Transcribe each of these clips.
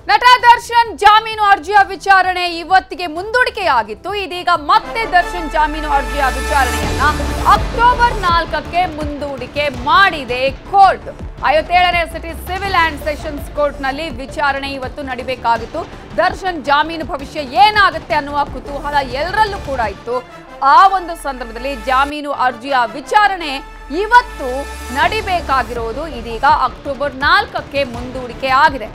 ನಟ ದರ್ಶನ್ ಜಾಮೀನು ಅರ್ಜಿಯ ವಿಚಾರಣೆ ಇವತ್ತಿಗೆ ಮುಂದೂಡಿಕೆಯಾಗಿತ್ತು. ಇದೀಗ ಮತ್ತೆ ದರ್ಶನ್ ಜಾಮೀನು ಅರ್ಜಿಯ ವಿಚಾರಣೆಯನ್ನ ಅಕ್ಟೋಬರ್ 4ಕ್ಕೆ ಮುಂದೂಡಿಕೆ ಮಾಡಿದೆ ಕೋರ್ಟ್. 57ನೇ city civil and sessions court ನಲ್ಲಿ ವಿಚಾರಣೆ ಇವತ್ತು ನಡಿಬೇಕಾಗಿತ್ತು. ದರ್ಶನ್ ಜಾಮೀನು ಭವಿಷ್ಯ ಏನಾಗುತ್ತೆ ಅನ್ನುವ ಕುತೂಹಲ ಎಲ್ಲರಲ್ಲೂ ಕೂಡ ಇತ್ತು. ಆ ಒಂದು ಸಂದರ್ಭದಲ್ಲಿ ಜಾಮೀನು ಅರ್ಜಿಯ ವಿಚಾರಣೆ ಇವತ್ತು ನಡಿಬೇಕಾಗಿರೋದು ಇದೀಗ ಅಕ್ಟೋಬರ್ 4ಕ್ಕೆ ಮುಂದೂಡಿಕೆ ಆಗಿದೆ.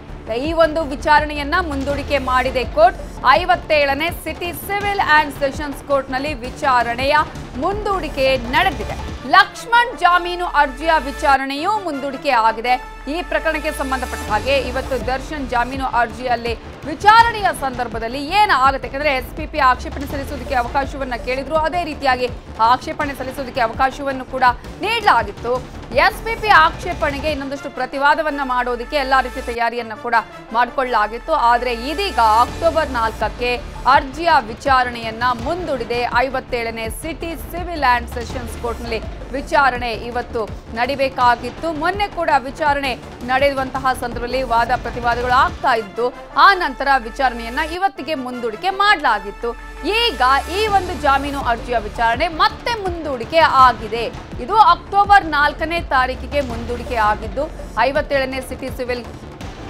ಈ ಒಂದು ವಿಚಾರಣೆಯನ್ನ ಮುಂದೂಡಿಕೆ ಮಾಡಿದೆ ಕೋರ್ಟ್. 57ನೇ city civil and sessions court ನಲ್ಲಿ ವಿಚಾರಣೆಯ ಮುಂದೂಡಿಕೆ ನಡೆದಿದೆ. ಲಕ್ಷ್ಮಣ್ ಜಾಮೀನು ಅರ್ಜಿಯ ವಿಚಾರಣೆಯೂ ಮುಂದೂಡಿಕೆ ಆಗಿದೆ. ಈ ಪ್ರಕರಣಕ್ಕೆ ಸಂಬಂಧಪಟ್ಟ ಹಾಗೆ ಇವತ್ತು ದರ್ಶನ್ ಜಾಮೀನು ಅರ್ಜಿಯಲ್ಲಿ ವಿಚಾರಣೆಯ ಸಂದರ್ಭದಲ್ಲಿ ಏನಾಗುತ್ತೆ, ಯಾಕಂದ್ರೆ ಎಸ್ಪಿಪಿ ಆಕ್ಷೇಪಣೆ ಸಲ್ಲಿಸೋದಕ್ಕೆ ಅವಕಾಶವನ್ನ ಕೇಳಿದ್ರು, ಅದೇ ರೀತಿಯಾಗಿ ಆಕ್ಷೇಪಣೆ ಸಲ್ಲಿಸೋದಕ್ಕೆ ಅವಕಾಶವನ್ನು ಕೂಡ ನೀಡಲಾಗಿತ್ತು. ಎಸ್ಪಿಪಿ ಆಕ್ಷೇಪಣೆಗೆ ಇನ್ನೊಂದಷ್ಟು ಪ್ರತಿವಾದವನ್ನ ಮಾಡೋದಕ್ಕೆ ಎಲ್ಲಾ ರೀತಿಯ ತಯಾರಿಯನ್ನ ಕೂಡ ಮಾಡಿಕೊಳ್ಳಲಾಗಿತ್ತು. ಆದರೆ ಇದೀಗ ಅಕ್ಟೋಬರ್ 4ಕ್ಕೆ ಅರ್ಜಿಯ ವಿಚಾರಣೆಯನ್ನ ಮುಂದೂಡಿದೆ. 57ನೇ city civil and sessions court ನಲ್ಲಿ ವಿಚಾರಣೆ ಇವತ್ತು ನಡಿಬೇಕಾಗಿತ್ತು. ಮೊನ್ನೆ ಕೂಡ ವಿಚಾರಣೆ ನಡೆಯುವಂತಹ ಸಂದರ್ಭದಲ್ಲಿ ವಾದ ಪ್ರತಿವಾದಗಳು ಆಗ್ತಾ ಇದ್ದು, ಆ ನಂತರ ವಿಚಾರಣೆಯನ್ನ ಇವತ್ತಿಗೆ ಮುಂದೂಡಿಕೆ ಮಾಡಲಾಗಿತ್ತು. ಈಗ ಈ ಒಂದು ಜಾಮೀನು ಅರ್ಜಿಯ ವಿಚಾರಣೆ ಮತ್ತೆ ಮುಂದೂಡಿಕೆ ಆಗಿದೆ. ಇದು ಅಕ್ಟೋಬರ್ 4ನೇ ತಾರೀಕಿಗೆ ಮುಂದೂಡಿಕೆ ಆಗಿದ್ದು 57ನೇ ಸಿಟಿ ಸಿವಿಲ್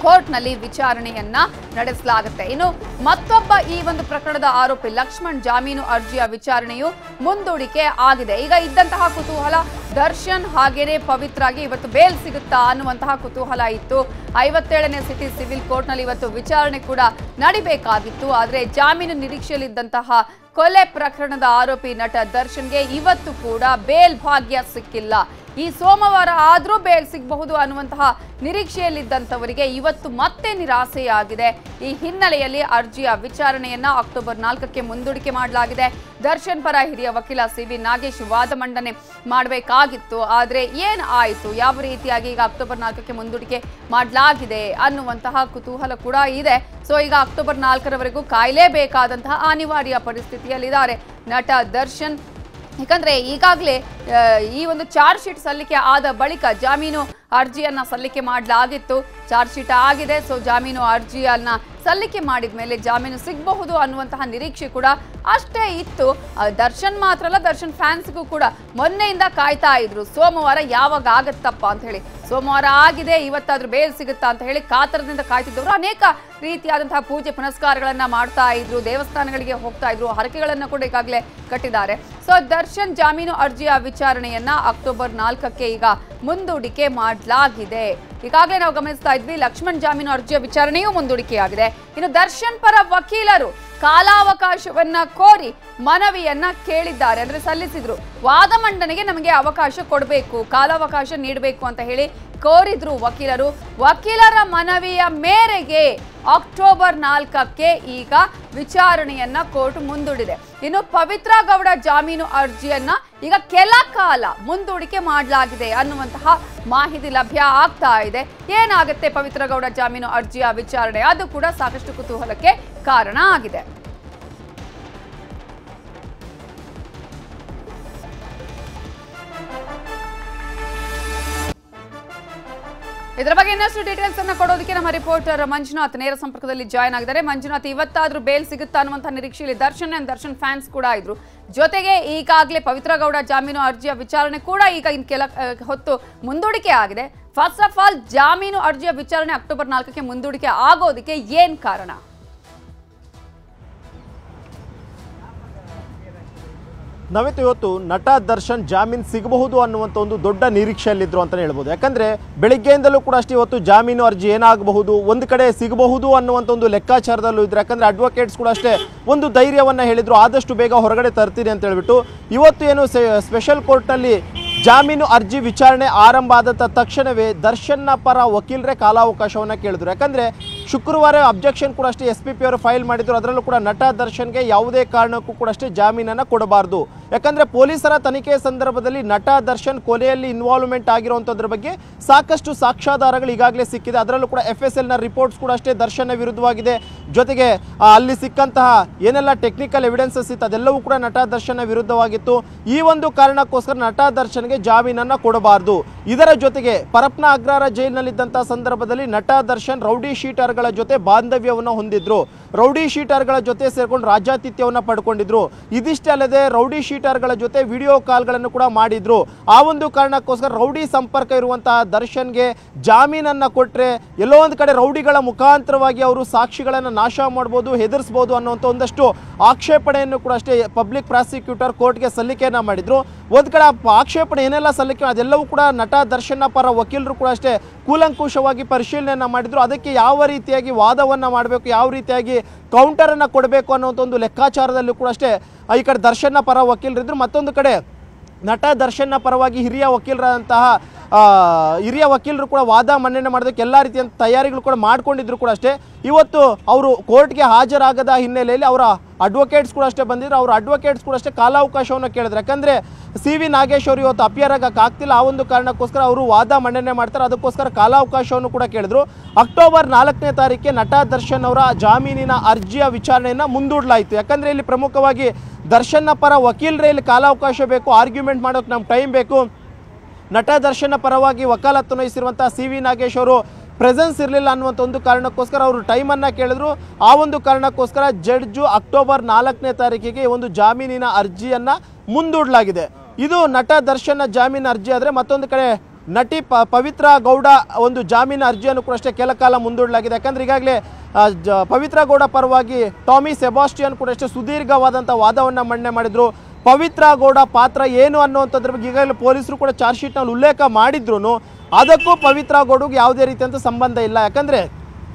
ಕೋರ್ಟ್ ನಲ್ಲಿ ವಿಚಾರಣೆಯನ್ನ ನಡೆಸಲಾಗುತ್ತೆ. ಇನ್ನು ಮತ್ತೊಬ್ಬ ಈ ಒಂದು ಪ್ರಕರಣದ ಆರೋಪಿ ಲಕ್ಷ್ಮಣ್ ಜಾಮೀನು ಅರ್ಜಿಯ ವಿಚಾರಣೆಯು ಮುಂದೂಡಿಕೆ ಆಗಿದೆ. ಈಗ ಇದ್ದಂತಹ ಕುತೂಹಲ ದರ್ಶನ್ ಹಾಗೇನೆ ಪವಿತ್ರಾಗಿ ಇವತ್ತು ಬೇಲ್ ಸಿಗುತ್ತಾ ಅನ್ನುವಂತಹ ಕುತೂಹಲ ಇತ್ತು. 57ನೇ ಸಿಟಿ ಸಿವಿಲ್ ಕೋರ್ಟ್ ನಲ್ಲಿ ಇವತ್ತು ವಿಚಾರಣೆ ಕೂಡ ನಡಿಬೇಕಾಗಿತ್ತು. ಆದರೆ ಜಾಮೀನು ನಿರೀಕ್ಷೆಯಲ್ಲಿದ್ದಂತಹ ಕೊಲೆ ಪ್ರಕರಣದ ಆರೋಪಿ ನಟ ದರ್ಶನ್ಗೆ ಇವತ್ತು ಕೂಡ ಬೇಲ್ ಭಾಗ್ಯ ಸಿಕ್ಕಿಲ್ಲ. ಈ ಸೋಮವಾರ ಆದ್ರೂ ಬೇಲ್ ಸಿಗಬಹುದು ಅನ್ನುವಂತಹ ನಿರೀಕ್ಷೆಯಲ್ಲಿದ್ದಂಥವರಿಗೆ ಇವತ್ತು ಮತ್ತೆ ನಿರಾಸೆಯಾಗಿದೆ. ಈ ಹಿನ್ನೆಲೆಯಲ್ಲಿ ಅರ್ಜಿಯ ವಿಚಾರಣೆಯನ್ನ ಅಕ್ಟೋಬರ್ 4ಕ್ಕೆ ಮುಂದೂಡಿಕೆ ಮಾಡಲಾಗಿದೆ. ದರ್ಶನ್ ಪರ ಹಿರಿಯ ವಕೀಲ ಸಿವಿ ನಾಗೇಶ್ ವಾದ ಮಂಡನೆ ಮಾಡಬೇಕಾಗಿತ್ತು. ಆದರೆ ಏನ್ ಆಯಿತು, ಯಾವ ರೀತಿಯಾಗಿ ಈಗ ಅಕ್ಟೋಬರ್ 4ಕ್ಕೆ ಮುಂದೂಡಿಕೆ ಮಾಡಲಾಗಿದೆ ಅನ್ನುವಂತಹ ಕುತೂಹಲ ಕೂಡ ಇದೆ. ಸೊ ಈಗ ಅಕ್ಟೋಬರ್ 4ರವರೆಗೂ ಕಾಯಲೇಬೇಕಾದಂತಹ ಅನಿವಾರ್ಯ ಪರಿಸ್ಥಿತಿಯಲ್ಲಿದ್ದಾರೆ ನಟ ದರ್ಶನ್. ಯಾಕಂದ್ರೆ ಈಗಾಗಲೇ ಈ ಒಂದು ಚಾರ್ಜ್ ಶೀಟ್ ಸಲ್ಲಿಕೆ ಆದ ಬಳಿಕ ಜಾಮೀನು ಅರ್ಜಿಯನ್ನ ಸಲ್ಲಿಕೆ ಮಾಡಲಾಗಿತ್ತು. ಚಾರ್ಜ್ ಶೀಟ್ ಆಗಿದೆ. ಸೊ ಜಾಮೀನು ಅರ್ಜಿಯನ್ನ ಸಲ್ಲಿಕೆ ಮಾಡಿದ ಮೇಲೆ ಜಾಮೀನು ಸಿಗಬಹುದು ಅನ್ನುವಂತಹ ನಿರೀಕ್ಷೆ ಕೂಡ ಅಷ್ಟೇ ಇತ್ತು. ದರ್ಶನ್ ಮಾತ್ರ ಅಲ್ಲ, ದರ್ಶನ್ ಫ್ಯಾನ್ಸ್ಗೂ ಕೂಡ ಮೊನ್ನೆಯಿಂದ ಕಾಯ್ತಾ ಇದ್ರು ಸೋಮವಾರ ಯಾವಾಗ ಆಗತ್ತಪ್ಪ ಅಂತ ಹೇಳಿ. ಸೋಮವಾರ ಆಗಿದೆ, ಇವತ್ತಾದ್ರೂ ಬೇಲ್ ಸಿಗುತ್ತಾ ಅಂತ ಹೇಳಿ ಕಾತರದಿಂದ ಕಾಯ್ತಿದ್ದವರು ಅನೇಕ ರೀತಿಯಾದಂತಹ ಪೂಜೆ ಪುನಸ್ಕಾರಗಳನ್ನ ಮಾಡ್ತಾ ಇದ್ರು, ದೇವಸ್ಥಾನಗಳಿಗೆ ಹೋಗ್ತಾ ಇದ್ರು, ಹರಕೆಗಳನ್ನ ಕೂಡ ಈಗಾಗಲೇ ಕಟ್ಟಿದ್ದಾರೆ. ಸೊ ದರ್ಶನ್ ಜಾಮೀನು ಅರ್ಜಿಯ ವಿಚಾರಣೆಯನ್ನ ಅಕ್ಟೋಬರ್ 4ಕ್ಕೆ ಈಗ ಮುಂದೂಡಿಕೆ ಮಾಡಲಾಗಿದೆ. ಈಗಾಗಲೇ ನಾವು ಗಮನಿಸ್ತಾ ಇದ್ವಿ ಲಕ್ಷ್ಮಣ್ ಜಾಮೀನು ಅರ್ಜಿಯ ವಿಚಾರಣೆಯೂ ಮುಂದೂಡಿಕೆಯಾಗಿದೆ. ಇನ್ನು ದರ್ಶನ್ ಪರ ವಕೀಲರು ಕಾಲಾವಕಾಶವನ್ನ ಕೋರಿ ಮನವಿಯನ್ನ ಕೇಳಿದ್ದಾರೆ, ಅಂದ್ರೆ ಸಲ್ಲಿಸಿದ್ರು. ವಾದ ಮಂಡನೆಗೆ ನಮಗೆ ಅವಕಾಶ ಕೊಡಬೇಕು, ಕಾಲಾವಕಾಶ ನೀಡಬೇಕು ಅಂತ ಹೇಳಿ ಕೋರಿದ್ರು ವಕೀಲರು. ವಕೀಲರ ಮನವಿಯ ಮೇರೆಗೆ ಅಕ್ಟೋಬರ್ 4ಕ್ಕೆ ಈಗ ವಿಚಾರಣೆಯನ್ನ ಕೋರ್ಟ್ ಮುಂದೂಡಿದೆ. ಇನ್ನು ಪವಿತ್ರ ಗೌಡ ಜಾಮೀನು ಅರ್ಜಿಯನ್ನ ಈಗ ಕೆಲ ಕಾಲ ಮುಂದೂಡಿಕೆ ಮಾಡಲಾಗಿದೆ ಅನ್ನುವಂತಹ ಮಾಹಿತಿ ಲಭ್ಯ ಆಗ್ತಾ ಇದೆ. ಏನಾಗುತ್ತೆ ಪವಿತ್ರ ಗೌಡ ಜಾಮೀನು ಅರ್ಜಿಯ ವಿಚಾರಣೆ, ಅದು ಕೂಡ ಸಾಕಷ್ಟು ಕುತೂಹಲಕ್ಕೆ ಕಾರಣ ಆಗಿದೆ. ಇದರ ಬಗ್ಗೆ ಇನ್ನಷ್ಟು ಡೀಟೇಲ್ಸ್ ಅನ್ನ ಕೊಡೋದಕ್ಕೆ ನಮ್ಮ ರಿಪೋರ್ಟರ್ ಮಂಜುನಾಥ್ ನೇರ ಸಂಪರ್ಕದಲ್ಲಿ ಜಾಯ್ನ್ ಆಗಿದ್ದಾರೆ. ಮಂಜುನಾಥ್, ಇವತ್ತಾದ್ರೂ ಬೇಲ್ ಸಿಗುತ್ತಾ ಅನ್ನುವಂತಹ ನಿರೀಕ್ಷೆಯಲ್ಲಿ ದರ್ಶನ್ ಫ್ಯಾನ್ಸ್ ಕೂಡ ಇದ್ರು. ಜೊತೆಗೆ ಈಗಾಗಲೇ ಪವಿತ್ರ ಗೌಡ ಜಾಮೀನು ಅರ್ಜಿಯ ವಿಚಾರಣೆ ಕೂಡ ಈಗ ಕೆಲ ಹೊತ್ತು ಮುಂದೂಡಿಕೆ ಆಗಿದೆ. ಫಸ್ಟ್ ಆಫ್ ಆಲ್ ಜಾಮೀನು ಅರ್ಜಿಯ ವಿಚಾರಣೆ ಅಕ್ಟೋಬರ್ 4ಕ್ಕೆ ಮುಂದೂಡಿಕೆ ಆಗೋದಕ್ಕೆ ಏನ್ ಕಾರಣ? ನಾವಿತ್ತು ಇವತ್ತು ನಟ ದರ್ಶನ್ ಜಾಮೀನು ಸಿಗಬಹುದು ಅನ್ನುವಂಥ ಒಂದು ದೊಡ್ಡ ನಿರೀಕ್ಷೆಯಲ್ಲಿದ್ದರು ಅಂತಲೇ ಹೇಳ್ಬೋದು. ಯಾಕಂದರೆ ಬೆಳಿಗ್ಗೆಯಿಂದಲೂ ಕೂಡ ಅಷ್ಟೇ ಇವತ್ತು ಜಾಮೀನು ಅರ್ಜಿ ಏನಾಗಬಹುದು, ಒಂದು ಕಡೆ ಸಿಗಬಹುದು ಅನ್ನುವಂಥ ಒಂದು ಲೆಕ್ಕಾಚಾರದಲ್ಲೂ ಇದ್ರು. ಯಾಕಂದರೆ ಅಡ್ವೊಕೇಟ್ಸ್ ಕೂಡ ಅಷ್ಟೇ ಒಂದು ಧೈರ್ಯವನ್ನು ಹೇಳಿದರು, ಆದಷ್ಟು ಬೇಗ ಹೊರಗಡೆ ತರ್ತೀನಿ ಅಂತ ಹೇಳ್ಬಿಟ್ಟು. ಇವತ್ತು ಏನು ಸ್ಪೆಷಲ್ ಕೋರ್ಟ್ನಲ್ಲಿ ಜಾಮೀನು ಅರ್ಜಿ ವಿಚಾರಣೆ ಆರಂಭ ಆದ ತಕ್ಷಣವೇ ದರ್ಶನ್ನ ಪರ ವಕೀಲರೇ ಕಾಲಾವಕಾಶವನ್ನು ಕೇಳಿದ್ರು. ಯಾಕಂದರೆ ಶುಕ್ರವಾರ ಅಬ್ಜೆಕ್ಷನ್ ಕೂಡ ಅಷ್ಟೇ SPP ಅವರು ಫೈಲ್ ಮಾಡಿದ್ರು. ಅದರಲ್ಲೂ ಕೂಡ ನಟ ದರ್ಶನ್ಗೆ ಯಾವುದೇ ಕಾರಣಕ್ಕೂ ಕೂಡ ಅಷ್ಟೇ ಜಾಮೀನನ್ನು ಕೊಡಬಾರ್ದು. ಯಾಕಂದರೆ ಪೊಲೀಸರ ತನಿಖೆ ಸಂದರ್ಭದಲ್ಲಿ ನಟ ದರ್ಶನ್ ಕೊಲೆಯಲ್ಲಿ ಇನ್ವಾಲ್ವ್ಮೆಂಟ್ ಆಗಿರುವಂಥದ್ರ ಬಗ್ಗೆ ಸಾಕಷ್ಟು ಸಾಕ್ಷ್ಯಾಧಾರಗಳು ಈಗಾಗಲೇ ಸಿಕ್ಕಿದೆ. ಅದರಲ್ಲೂ ಕೂಡ FSLನ ರಿಪೋರ್ಟ್ಸ್ ಕೂಡ ಅಷ್ಟೇ ದರ್ಶನ್ನ ವಿರುದ್ಧವಾಗಿದೆ. ಜೊತೆಗೆ ಅಲ್ಲಿ ಸಿಕ್ಕಂತಹ ಏನೆಲ್ಲ ಟೆಕ್ನಿಕಲ್ ಎವಿಡೆನ್ಸಸ್ ಇತ್ತು ಅದೆಲ್ಲವೂ ಕೂಡ ನಟ ದರ್ಶನ್ನ ವಿರುದ್ಧವಾಗಿತ್ತು. ಈ ಒಂದು ಕಾರಣಕ್ಕೋಸ್ಕರ ನಟ ದರ್ಶನ್ಗೆ ಜಾಮೀನನ್ನು ಕೊಡಬಾರ್ದು. ಇದರ ಜೊತೆಗೆ ಪರಪ್ನ ಅಗ್ರಹಾರ ಜೈಲಿನಲ್ಲಿದ್ದಂಥ ಸಂದರ್ಭದಲ್ಲಿ ನಟ ದರ್ಶನ್ ರೌಡಿ ಶೀಟರ್ಗಳ ಶೀಟರ್ಗಳ ಜೊತೆ ಬಾಂಧವ್ಯವನ್ನು ಹೊಂದಿದ್ರು, ರೌಡಿ ಶೀಟರ್ಗಳ ಜೊತೆ ಸೇರ್ಕೊಂಡು ರಾಜ್ಯಾತಿಥ್ಯವನ್ನು ಪಡ್ಕೊಂಡಿದ್ರು. ಇದಿಷ್ಟೇ ಅಲ್ಲದೆ ರೌಡಿ ಶೀಟರ್ಗಳ ಜೊತೆ ವಿಡಿಯೋ ಕಾಲ್ಗಳನ್ನು ಕೂಡ ಮಾಡಿದ್ರು. ಆ ಒಂದು ಕಾರಣಕ್ಕೋಸ್ಕರ ರೌಡಿ ಸಂಪರ್ಕ ಇರುವಂತಹ ದರ್ಶನ್ಗೆ ಜಾಮೀನನ್ನು ಕೊಟ್ಟರೆ ಎಲ್ಲೋ ಒಂದು ಕಡೆ ರೌಡಿಗಳ ಮುಖಾಂತರವಾಗಿ ಅವರು ಸಾಕ್ಷಿಗಳನ್ನು ನಾಶ ಮಾಡ್ಬೋದು, ಹೆದರಿಸ್ಬೋದು ಅನ್ನುವಂಥ ಒಂದಷ್ಟು ಆಕ್ಷೇಪಣೆಯನ್ನು ಕೂಡ ಅಷ್ಟೇ ಪಬ್ಲಿಕ್ ಪ್ರಾಸಿಕ್ಯೂಟರ್ ಕೋರ್ಟ್ಗೆ ಸಲ್ಲಿಕೆಯನ್ನು ಮಾಡಿದ್ರು. ಒಂದು ಕಡೆ ಆಕ್ಷೇಪಣೆ ಏನೆಲ್ಲ ಸಲ್ಲಿಕೆ ಅದೆಲ್ಲವೂ ಕೂಡ ನಟ ದರ್ಶನ್ನ ಪರ ವಕೀಲರು ಕೂಡ ಅಷ್ಟೇ ಕೂಲಂಕುಷವಾಗಿ ಪರಿಶೀಲನೆಯನ್ನು ಮಾಡಿದ್ರು. ಅದಕ್ಕೆ ಯಾವ ರೀತಿಯಾಗಿ ವಾದವನ್ನು ಮಾಡಬೇಕು, ಯಾವ ರೀತಿಯಾಗಿ ಕೌಂಟರನ್ನು ಕೊಡಬೇಕು ಅನ್ನೋಂಥ ಒಂದು ಲೆಕ್ಕಾಚಾರದಲ್ಲೂ ಕೂಡ ಅಷ್ಟೇ ಈ ಕಡೆ ದರ್ಶನ್ನ ಪರ ವಕೀಲರಿದ್ದರು. ಮತ್ತೊಂದು ಕಡೆ ನಟ ದರ್ಶನ್ನ ಪರವಾಗಿ ಹಿರಿಯ ವಕೀಲರು ಕೂಡ ವಾದ ಮನ್ನಣೆ ಮಾಡೋದಕ್ಕೆ ಎಲ್ಲ ರೀತಿಯ ತಯಾರಿಗಳು ಕೂಡ ಮಾಡ್ಕೊಂಡಿದ್ರು ಕೂಡ ಅಷ್ಟೇ. ಇವತ್ತು ಅವರು ಕೋರ್ಟ್ಗೆ ಹಾಜರಾಗದ ಹಿನ್ನೆಲೆಯಲ್ಲಿ ಅವರ ಅಡ್ವೊಕೇಟ್ಸ್ ಕೂಡ ಅಷ್ಟೇ ಬಂದಿದ್ರು. ಅವರ ಅಡ್ವೊಕೇಟ್ಸ್ ಕೂಡ ಅಷ್ಟೇ ಕಾಲಾವಕಾಶವನ್ನು ಕೇಳಿದ್ರು. ಯಾಕಂದರೆ CV ನಾಗೇಶ್ ಅವರು ಇವತ್ತು ಅಪಿಯರ್ ಆಗಕ್ಕಾಗ್ತಿಲ್ಲ, ಆ ಒಂದು ಕಾರಣಕ್ಕೋಸ್ಕರ ಅವರು ವಾದ ಮನ್ನಣೆ ಮಾಡ್ತಾರೆ. ಅದಕ್ಕೋಸ್ಕರ ಕಾಲಾವಕಾಶವನ್ನು ಕೂಡ ಕೇಳಿದ್ರು. ಅಕ್ಟೋಬರ್ 4ನೇ ತಾರೀಕಿಗೆ ನಟ ದರ್ಶನ್ ಅವರ ಜಾಮೀನಿನ ಅರ್ಜಿಯ ವಿಚಾರಣೆಯನ್ನು ಮುಂದೂಡಲಾಯಿತು. ಯಾಕಂದರೆ ಇಲ್ಲಿ ಪ್ರಮುಖವಾಗಿ ದರ್ಶನ್ನ ಪರ ವಕೀಲರೇ ಇಲ್ಲಿ ಕಾಲಾವಕಾಶ ಬೇಕು, ಆರ್ಗ್ಯುಮೆಂಟ್ ಮಾಡೋಕ್ಕೆ ನಮ್ಗೆ ಟೈಮ್ ಬೇಕು. ನಟ ದರ್ಶನ ಪರವಾಗಿ ವಕಾಲತ್ತನ್ನು ವಹಿಸಿರುವಂಥ CV ನಾಗೇಶ್ ಅವರು ಪ್ರೆಸೆನ್ಸ್ ಇರಲಿಲ್ಲ ಅನ್ನುವಂಥ ಒಂದು ಕಾರಣಕ್ಕೋಸ್ಕರ ಅವರು ಟೈಮನ್ನು ಕೇಳಿದ್ರು. ಆ ಒಂದು ಕಾರಣಕ್ಕೋಸ್ಕರ ಜಡ್ಜು ಅಕ್ಟೋಬರ್ 4ನೇ ತಾರೀಕಿಗೆ ಒಂದು ಜಾಮೀನಿನ ಅರ್ಜಿಯನ್ನು ಮುಂದೂಡಲಾಗಿದೆ. ಇದು ನಟ ದರ್ಶನ ಜಾಮೀನು ಅರ್ಜಿ ಆದರೆ, ಮತ್ತೊಂದು ಕಡೆ ನಟಿ ಪವಿತ್ರ ಗೌಡ ಒಂದು ಜಾಮೀನು ಅರ್ಜಿಯನ್ನು ಕೂಡ ಅಷ್ಟೇ ಕೆಲ ಕಾಲ ಮುಂದೂಡಲಾಗಿದೆ. ಯಾಕಂದರೆ ಈಗಾಗಲೇ ಪವಿತ್ರ ಗೌಡ ಪರವಾಗಿ ಟಾಮಿ ಸೆಬಾಸ್ಟಿಯನ್ ಕೂಡ ಅಷ್ಟೇ ಸುದೀರ್ಘವಾದಂಥ ವಾದವನ್ನು ಮಂಡನೆ ಮಾಡಿದರು. ಪವಿತ್ರ ಗೌಡ ಪಾತ್ರ ಏನು ಅನ್ನುವಂಥದ್ರ ಬಗ್ಗೆ ಈಗಾಗಲೇ ಪೊಲೀಸರು ಕೂಡ ಚಾರ್ಜ್ ಶೀಟ್ನಲ್ಲಿ ಉಲ್ಲೇಖ ಮಾಡಿದ್ರು. ಅದಕ್ಕೂ ಪವಿತ್ರ ಗೌಡಗೆ ಯಾವುದೇ ರೀತಿಯಂಥ ಸಂಬಂಧ ಇಲ್ಲ. ಯಾಕಂದರೆ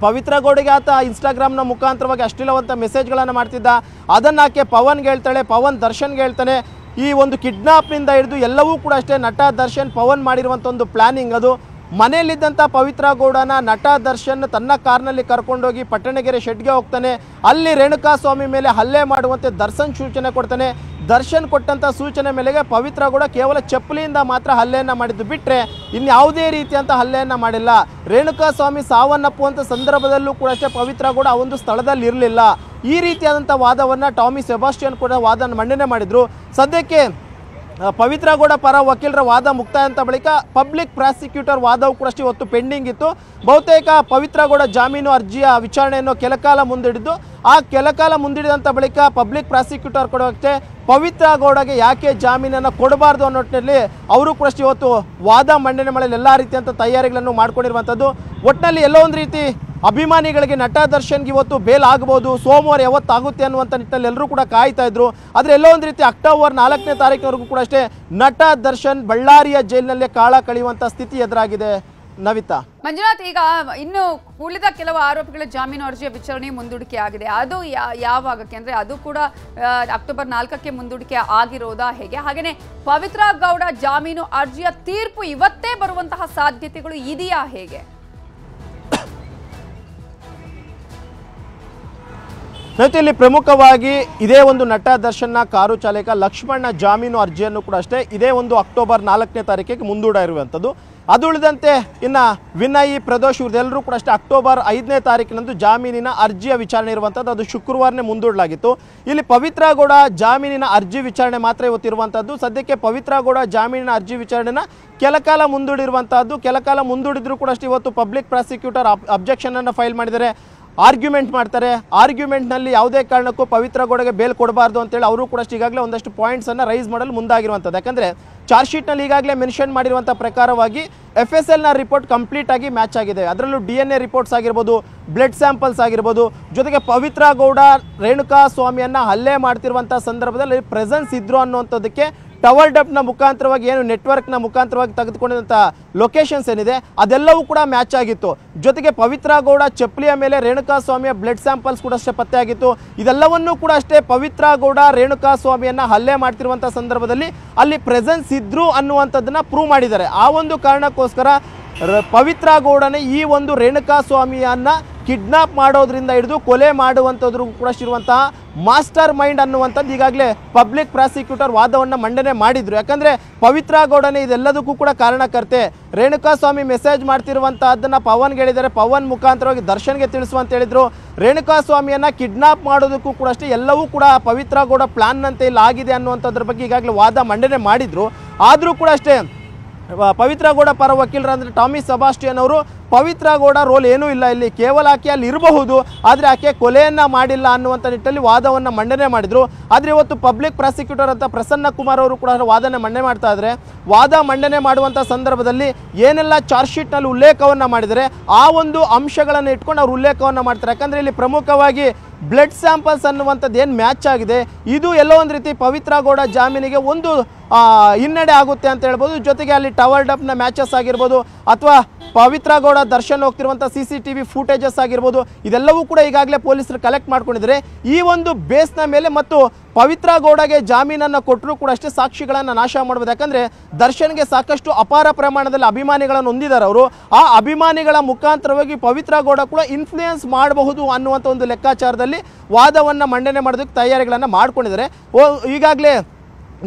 ಪವಿತ್ರ ಗೌಡಿಗೆ ಆತ ಇನ್ಸ್ಟಾಗ್ರಾಮ್ನ ಮುಖಾಂತರವಾಗಿ ಅಶ್ಲೀಲವಂತ ಮೆಸೇಜ್ಗಳನ್ನು ಮಾಡ್ತಿದ್ದ. ಅದನ್ನು ಆಕೆ ಪವನ್ಗೆ ಹೇಳ್ತಾಳೆ, ಪವನ್ ದರ್ಶನ್ಗೆ ಹೇಳ್ತಾನೆ. ಈ ಒಂದು ಕಿಡ್ನಾಪ್ನಿಂದ ಹಿಡಿದು ಎಲ್ಲವೂ ಕೂಡ ಅಷ್ಟೇ ನಟ ದರ್ಶನ್ ಪವನ್ ಮಾಡಿರುವಂಥ ಒಂದು ಪ್ಲ್ಯಾನಿಂಗ್ ಅದು. ಮನೆಯಲ್ಲಿದ್ದಂಥ ಪವಿತ್ರ ಗೌಡನ ನಟ ದರ್ಶನ್ ತನ್ನ ಕಾರ್ನಲ್ಲಿ ಕರ್ಕೊಂಡೋಗಿ ಪಟ್ಟಣಗೆರೆ ಶೆಡ್ಗೆ ಹೋಗ್ತಾನೆ. ಅಲ್ಲಿ ರೇಣುಕಾಸ್ವಾಮಿ ಮೇಲೆ ಹಲ್ಲೆ ಮಾಡುವಂತೆ ದರ್ಶನ್ ಸೂಚನೆ ಕೊಡ್ತಾನೆ. ದರ್ಶನ್ ಕೊಟ್ಟಂಥ ಸೂಚನೆ ಮೇಲೆಗೆ ಪವಿತ್ರ ಗೌಡ ಕೇವಲ ಚಪ್ಪಲಿಯಿಂದ ಮಾತ್ರ ಹಲ್ಲೆಯನ್ನು ಮಾಡಿದ್ದು ಬಿಟ್ಟರೆ ಇನ್ಯಾವುದೇ ರೀತಿಯಂಥ ಹಲ್ಲೆಯನ್ನು ಮಾಡಿಲ್ಲ. ರೇಣುಕಾಸ್ವಾಮಿ ಸಾವನ್ನಪ್ಪುವಂಥ ಸಂದರ್ಭದಲ್ಲೂ ಕೂಡ ಅಷ್ಟೇ ಪವಿತ್ರ ಗೌಡ ಆ ಒಂದು ಸ್ಥಳದಲ್ಲಿ ಇರಲಿಲ್ಲ. ಈ ರೀತಿಯಾದಂಥ ವಾದವನ್ನು ಟಾಮಿ ಸೆಬಾಸ್ಟಿಯನ್ ಕೂಡ ವಾದನ ಮಂಡನೆ ಮಾಡಿದರು. ಸದ್ಯಕ್ಕೆ ಪವಿತ್ರ ಗೌಡ ಪರ ವಕೀಲರ ವಾದ ಮುಕ್ತಾಯ ಅಂತ ಬಳಿಕ ಪಬ್ಲಿಕ್ ಪ್ರಾಸಿಕ್ಯೂಟರ್ ವಾದವು ಕೂಡ ಅಷ್ಟೇ ಇವತ್ತು ಪೆಂಡಿಂಗ್ ಇತ್ತು. ಬಹುತೇಕ ಪವಿತ್ರ ಗೌಡ ಜಾಮೀನು ಅರ್ಜಿಯ ವಿಚಾರಣೆಯನ್ನು ಕೆಲಕಾಲ ಮುಂದಿಡಿದ್ದು, ಆ ಕೆಲಕಾಲ ಮುಂದಿಡಿದಂಥ ಬಳಿಕ ಪಬ್ಲಿಕ್ ಪ್ರಾಸಿಕ್ಯೂಟರ್ ಕೊಡೋಕ್ಕೆ ಪವಿತ್ರ ಗೌಡಗೆ ಯಾಕೆ ಜಾಮೀನನ್ನು ಕೊಡಬಾರ್ದು ಅನ್ನೋ ನಿಟ್ಟಿನಲ್ಲಿ ಅವರು ಕೂಡ ಅಷ್ಟೇ ಇವತ್ತು ವಾದ ಮಂಡನೆ ಮಾಡಲು ಎಲ್ಲ ರೀತಿಯಂಥ ತಯಾರಿಗಳನ್ನು ಮಾಡ್ಕೊಂಡಿರುವಂಥದ್ದು. ಒಟ್ಟಿನಲ್ಲಿ ಎಲ್ಲೋ ಒಂದು ರೀತಿ ಅಭಿಮಾನಿಗಳಿಗೆ ನಟ ದರ್ಶನ್ಗೆ ಇವತ್ತು ಬೇಲ್ ಆಗ್ಬೋದು, ಸೋಮವಾರ ಯಾವತ್ತಾಗುತ್ತೆ ಅನ್ನುವಂಥ ನಿಟ್ಟಿನಲ್ಲಿ ಎಲ್ಲರೂ ಕೂಡ ಕಾಯ್ತಾ ಇದ್ರು. ಆದರೆ ಎಲ್ಲೋ ಒಂದು ರೀತಿ ಅಕ್ಟೋಬರ್ 4ನೇ ತಾರೀಕಿನವರೆಗೂ ಕೂಡ ಅಷ್ಟೇ ನಟ ದರ್ಶನ್ ಬಳ್ಳಾರಿಯ ಜೈಲಿನಲ್ಲೇ ಕಾಳ ಕಳೆಯುವಂಥ ಸ್ಥಿತಿ ಎದುರಾಗಿದೆ. ನವಿತಾ, ಮಂಜುನಾಥ್, ಈಗ ಇನ್ನು ಉಳಿದ ಕೆಲವು ಆರೋಪಿಗಳ ಜಾಮೀನು ಅರ್ಜಿಯ ವಿಚಾರಣೆ ಮುಂದೂಡಿಕೆ ಆಗಿದೆ. ಅದು ಯಾವಾಗಕ್ಕೆ ಅಂದರೆ ಅದು ಕೂಡ ಅಕ್ಟೋಬರ್ 4ಕ್ಕೆ ಮುಂದೂಡಿಕೆ ಆಗಿರೋದಾ ಹೇಗೆ? ಹಾಗೆಯೇ ಪವಿತ್ರ ಗೌಡ ಜಾಮೀನು ಅರ್ಜಿಯ ತೀರ್ಪು ಇವತ್ತೇ ಬರುವಂತಹ ಸಾಧ್ಯತೆಗಳು ಇದೆಯಾ ಹೇಗೆ? ಇಲ್ಲಿ ಪ್ರಮುಖವಾಗಿ ಇದೇ ಒಂದು ನಟ ದರ್ಶನ್ನ ಕಾರು ಚಾಲಕ ಲಕ್ಷ್ಮಣ್ಣ ಜಾಮೀನು ಅರ್ಜಿಯನ್ನು ಕೂಡ ಅಷ್ಟೇ ಇದೇ ಒಂದು ಅಕ್ಟೋಬರ್ 4ನೇ ತಾರೀಕಿಗೆ ಮುಂದೂಡ ಇರುವಂಥದ್ದು. ಅದು ಉಳಿದಂತೆ ಇನ್ನು ವಿನಯ್, ಪ್ರದೋಷ್ ಇವ್ರದೆಲ್ಲರೂ ಕೂಡ ಅಷ್ಟೇ ಅಕ್ಟೋಬರ್ 5ನೇ ತಾರೀಕಿನಂದು ಜಾಮೀನಿನ ಅರ್ಜಿಯ ವಿಚಾರಣೆ ಇರುವಂಥದ್ದು. ಅದು ಶುಕ್ರವಾರನೇ ಮುಂದೂಡಲಾಗಿತ್ತು. ಇಲ್ಲಿ ಪವಿತ್ರ ಗೌಡ ಜಾಮೀನಿನ ಅರ್ಜಿ ವಿಚಾರಣೆ ಮಾತ್ರ ಇವತ್ತಿರುವಂಥದ್ದು. ಸದ್ಯಕ್ಕೆ ಪವಿತ್ರ ಗೌಡ ಜಾಮೀನಿನ ಅರ್ಜಿ ವಿಚಾರಣೆನ ಕೆಲಕಾಲ ಮುಂದೂಡಿರುವಂಥದ್ದು. ಕೆಲಕಾಲ ಮುಂದೂಡಿದ್ರು ಕೂಡ ಅಷ್ಟೇ ಇವತ್ತು ಪಬ್ಲಿಕ್ ಪ್ರಾಸಿಕ್ಯೂಟರ್ ಅಬ್ಜೆಕ್ಷನನ್ನು ಫೈಲ್ ಮಾಡಿದ್ದಾರೆ, ಆರ್ಗ್ಯುಮೆಂಟ್ ಮಾಡ್ತಾರೆ. ಆರ್ಗ್ಯುಮೆಂಟ್ನಲ್ಲಿ ಯಾವುದೇ ಕಾರಣಕ್ಕೂ ಪವಿತ್ರ ಗೌಡಗೆ ಬೇಲ್ ಕೊಡಬಾರ್ದು ಅಂತೇಳಿ ಅವರು ಕೂಡ ಈಗಾಗಲೇ ಒಂದಷ್ಟು ಪಾಯಿಂಟ್ಸನ್ನು ರೈಸ್ ಮಾಡಲು ಮುಂದಾಗಿರುವಂಥದ್ದು. ಯಾಕಂದರೆ ಚಾರ್ಜ್ ಶೀಟ್ನಲ್ಲಿ ಈಗಾಗಲೇ ಮೆನ್ಷನ್ ಮಾಡಿರುವಂಥ ಪ್ರಕಾರವಾಗಿ FSLನ ರಿಪೋರ್ಟ್ ಕಂಪ್ಲೀಟ್ ಆಗಿ ಮ್ಯಾಚ್ ಆಗಿದೆ. ಅದರಲ್ಲೂ DNA ರಿಪೋರ್ಟ್ಸ್ ಆಗಿರ್ಬೋದು, ಬ್ಲಡ್ ಸ್ಯಾಂಪಲ್ಸ್ ಆಗಿರ್ಬೋದು, ಜೊತೆಗೆ ಪವಿತ್ರ ಗೌಡ ರೇಣುಕಾಸ್ವಾಮಿಯನ್ನು ಹಲ್ಲೆ ಮಾಡ್ತಿರುವಂಥ ಸಂದರ್ಭದಲ್ಲಿ ಪ್ರೆಸೆನ್ಸ್ ಇದ್ರು ಅನ್ನುವಂಥದ್ದಕ್ಕೆ ಟವರ್ ಡಬ್ನ ಮುಖಾಂತರವಾಗಿ ಏನು ನೆಟ್ವರ್ಕ್ನ ಮುಖಾಂತರವಾಗಿ ತೆಗೆದುಕೊಂಡಿರುವಂಥ ಲೊಕೇಶನ್ಸ್ ಏನಿದೆ ಅದೆಲ್ಲವೂ ಕೂಡ ಮ್ಯಾಚ್ ಆಗಿತ್ತು. ಜೊತೆಗೆ ಪವಿತ್ರ ಗೌಡ ಚಪ್ಪಲಿಯ ಮೇಲೆ ರೇಣುಕಾಸ್ವಾಮಿಯ ಬ್ಲಡ್ ಸ್ಯಾಂಪಲ್ಸ್ ಕೂಡ ಅಷ್ಟೇ ಪತ್ತೆ ಆಗಿತ್ತು. ಇದೆಲ್ಲವನ್ನೂ ಕೂಡ ಅಷ್ಟೇ ಪವಿತ್ರ ಗೌಡ ರೇಣುಕಾಸ್ವಾಮಿಯನ್ನು ಹಲ್ಲೆ ಮಾಡ್ತಿರುವಂಥ ಸಂದರ್ಭದಲ್ಲಿ ಅಲ್ಲಿ ಪ್ರೆಸೆನ್ಸ್ ಇದ್ರು ಅನ್ನುವಂಥದ್ದನ್ನು ಪ್ರೂವ್ ಮಾಡಿದ್ದಾರೆ. ಆ ಒಂದು ಕಾರಣಕ್ಕೋಸ್ಕರ ಪವಿತ್ರ ಗೌಡನೇ ಈ ಒಂದು ರೇಣುಕಾಸ್ವಾಮಿಯನ್ನು ಕಿಡ್ನಾಪ್ ಮಾಡೋದ್ರಿಂದ ಹಿಡಿದು ಕೊಲೆ ಮಾಡುವಂಥದ್ರು ಕೂಡ ಇರುವಂತಹ ಮಾಸ್ಟರ್ ಮೈಂಡ್ ಅನ್ನುವಂಥದ್ದು ಈಗಾಗಲೇ ಪಬ್ಲಿಕ್ ಪ್ರಾಸಿಕ್ಯೂಟರ್ ವಾದವನ್ನು ಮಂಡನೆ ಮಾಡಿದ್ರು. ಯಾಕಂದರೆ ಪವಿತ್ರ ಗೌಡನೇ ಇದೆಲ್ಲದಕ್ಕೂ ಕೂಡ ಕಾರಣಕರ್ತೆ. ರೇಣುಕಾಸ್ವಾಮಿ ಮೆಸೇಜ್ ಮಾಡ್ತಿರುವಂತಹದ್ದನ್ನು ಪವನ್ಗೆ ಹೇಳಿದ್ದಾರೆ, ಪವನ್ ಮುಖಾಂತರವಾಗಿ ದರ್ಶನ್ಗೆ ತಿಳಿಸುವಂತ ಹೇಳಿದ್ರು. ರೇಣುಕಾಸ್ವಾಮಿಯನ್ನು ಕಿಡ್ನಾಪ್ ಮಾಡೋದಕ್ಕೂ ಕೂಡ ಅಷ್ಟೇ ಎಲ್ಲವೂ ಕೂಡ ಪವಿತ್ರ ಗೌಡ ಪ್ಲಾನ್ನಂತೆ ಇಲ್ಲಿ ಆಗಿದೆ ಅನ್ನುವಂಥದ್ರ ಬಗ್ಗೆ ಈಗಾಗಲೇ ವಾದ ಮಂಡನೆ ಮಾಡಿದ್ರು. ಆದರೂ ಕೂಡ ಅಷ್ಟೇ ಪವಿತ್ರ ಗೌಡ ಪರ ವಕೀಲರಾದಂಥ ಟಾಮಿ ಸೆಬಾಸ್ಟಿಯನ್ ಅವರು ಪವಿತ್ರ ಗೌಡ ರೋಲ್ ಏನೂ ಇಲ್ಲ ಇಲ್ಲಿ, ಕೇವಲ ಆಕೆ ಅಲ್ಲಿ ಇರಬಹುದು, ಆದರೆ ಆಕೆ ಕೊಲೆಯನ್ನು ಮಾಡಿಲ್ಲ ಅನ್ನುವಂಥ ನಿಟ್ಟಲ್ಲಿ ವಾದವನ್ನು ಮಂಡನೆ ಮಾಡಿದರು. ಆದರೆ ಇವತ್ತು ಪಬ್ಲಿಕ್ ಪ್ರಾಸಿಕ್ಯೂಟರ್ ಅಂತ ಪ್ರಸನ್ನ ಕುಮಾರ್ ಅವರು ಕೂಡ ವಾದನೆ ಮಂಡನೆ ಮಾಡ್ತಾ ಇದ್ದಾರೆ. ವಾದ ಮಂಡನೆ ಮಾಡುವಂಥ ಸಂದರ್ಭದಲ್ಲಿ ಏನೆಲ್ಲ ಚಾರ್ಜ್ ಶೀಟ್ನಲ್ಲಿ ಉಲ್ಲೇಖವನ್ನು ಮಾಡಿದರೆ ಆ ಒಂದು ಅಂಶಗಳನ್ನು ಇಟ್ಕೊಂಡು ಅವ್ರು ಉಲ್ಲೇಖವನ್ನು ಮಾಡ್ತಾರೆ. ಯಾಕಂದರೆ ಇಲ್ಲಿ ಪ್ರಮುಖವಾಗಿ ಬ್ಲಡ್ ಸ್ಯಾಂಪಲ್ಸ್ ಅನ್ನುವಂಥದ್ದು ಏನು ಮ್ಯಾಚ್ ಆಗಿದೆ, ಇದು ಎಲ್ಲೋ ಒಂದು ರೀತಿ ಪವಿತ್ರ ಗೌಡ ಜಾಮೀನಿಗೆ ಒಂದು ಹಿನ್ನಡೆ ಆಗುತ್ತೆ ಅಂತ ಹೇಳ್ಬೋದು. ಜೊತೆಗೆ ಅಲ್ಲಿ ಟವರ್ ಡಪ್ನ ಮ್ಯಾಚಸ್ ಆಗಿರ್ಬೋದು ಅಥವಾ ಪವಿತ್ರ ಗೌಡ ದರ್ಶನ್ ಹೋಗ್ತಿರುವಂಥ CCTV ಫೂಟೇಜಸ್ ಆಗಿರ್ಬೋದು, ಇದೆಲ್ಲವೂ ಕೂಡ ಈಗಾಗಲೇ ಪೊಲೀಸರು ಕಲೆಕ್ಟ್ ಮಾಡ್ಕೊಂಡಿದ್ದಾರೆ. ಈ ಒಂದು ಬೇಸ್ನ ಮೇಲೆ ಮತ್ತು ಪವಿತ್ರ ಗೌಡಗೆ ಜಾಮೀನನ್ನು ಕೊಟ್ಟರೂ ಕೂಡ ಅಷ್ಟೇ ಸಾಕ್ಷಿಗಳನ್ನು ನಾಶ ಮಾಡ್ಬೋದು. ಯಾಕಂದರೆ ದರ್ಶನ್ಗೆ ಸಾಕಷ್ಟು ಅಪಾರ ಪ್ರಮಾಣದಲ್ಲಿ ಅಭಿಮಾನಿಗಳನ್ನು ಹೊಂದಿದ್ದಾರೆ ಅವರು. ಆ ಅಭಿಮಾನಿಗಳ ಮುಖಾಂತರವಾಗಿ ಪವಿತ್ರ ಗೌಡ ಕೂಡ ಇನ್ಫ್ಲೂಯೆನ್ಸ್ ಮಾಡಬಹುದು ಅನ್ನುವಂಥ ಒಂದು ಲೆಕ್ಕಾಚಾರದಲ್ಲಿ ವಾದವನ್ನು ಮಂಡನೆ ಮಾಡೋದಕ್ಕೆ ತಯಾರಿಗಳನ್ನು ಮಾಡ್ಕೊಂಡಿದ್ದಾರೆ. ಈಗಾಗಲೇ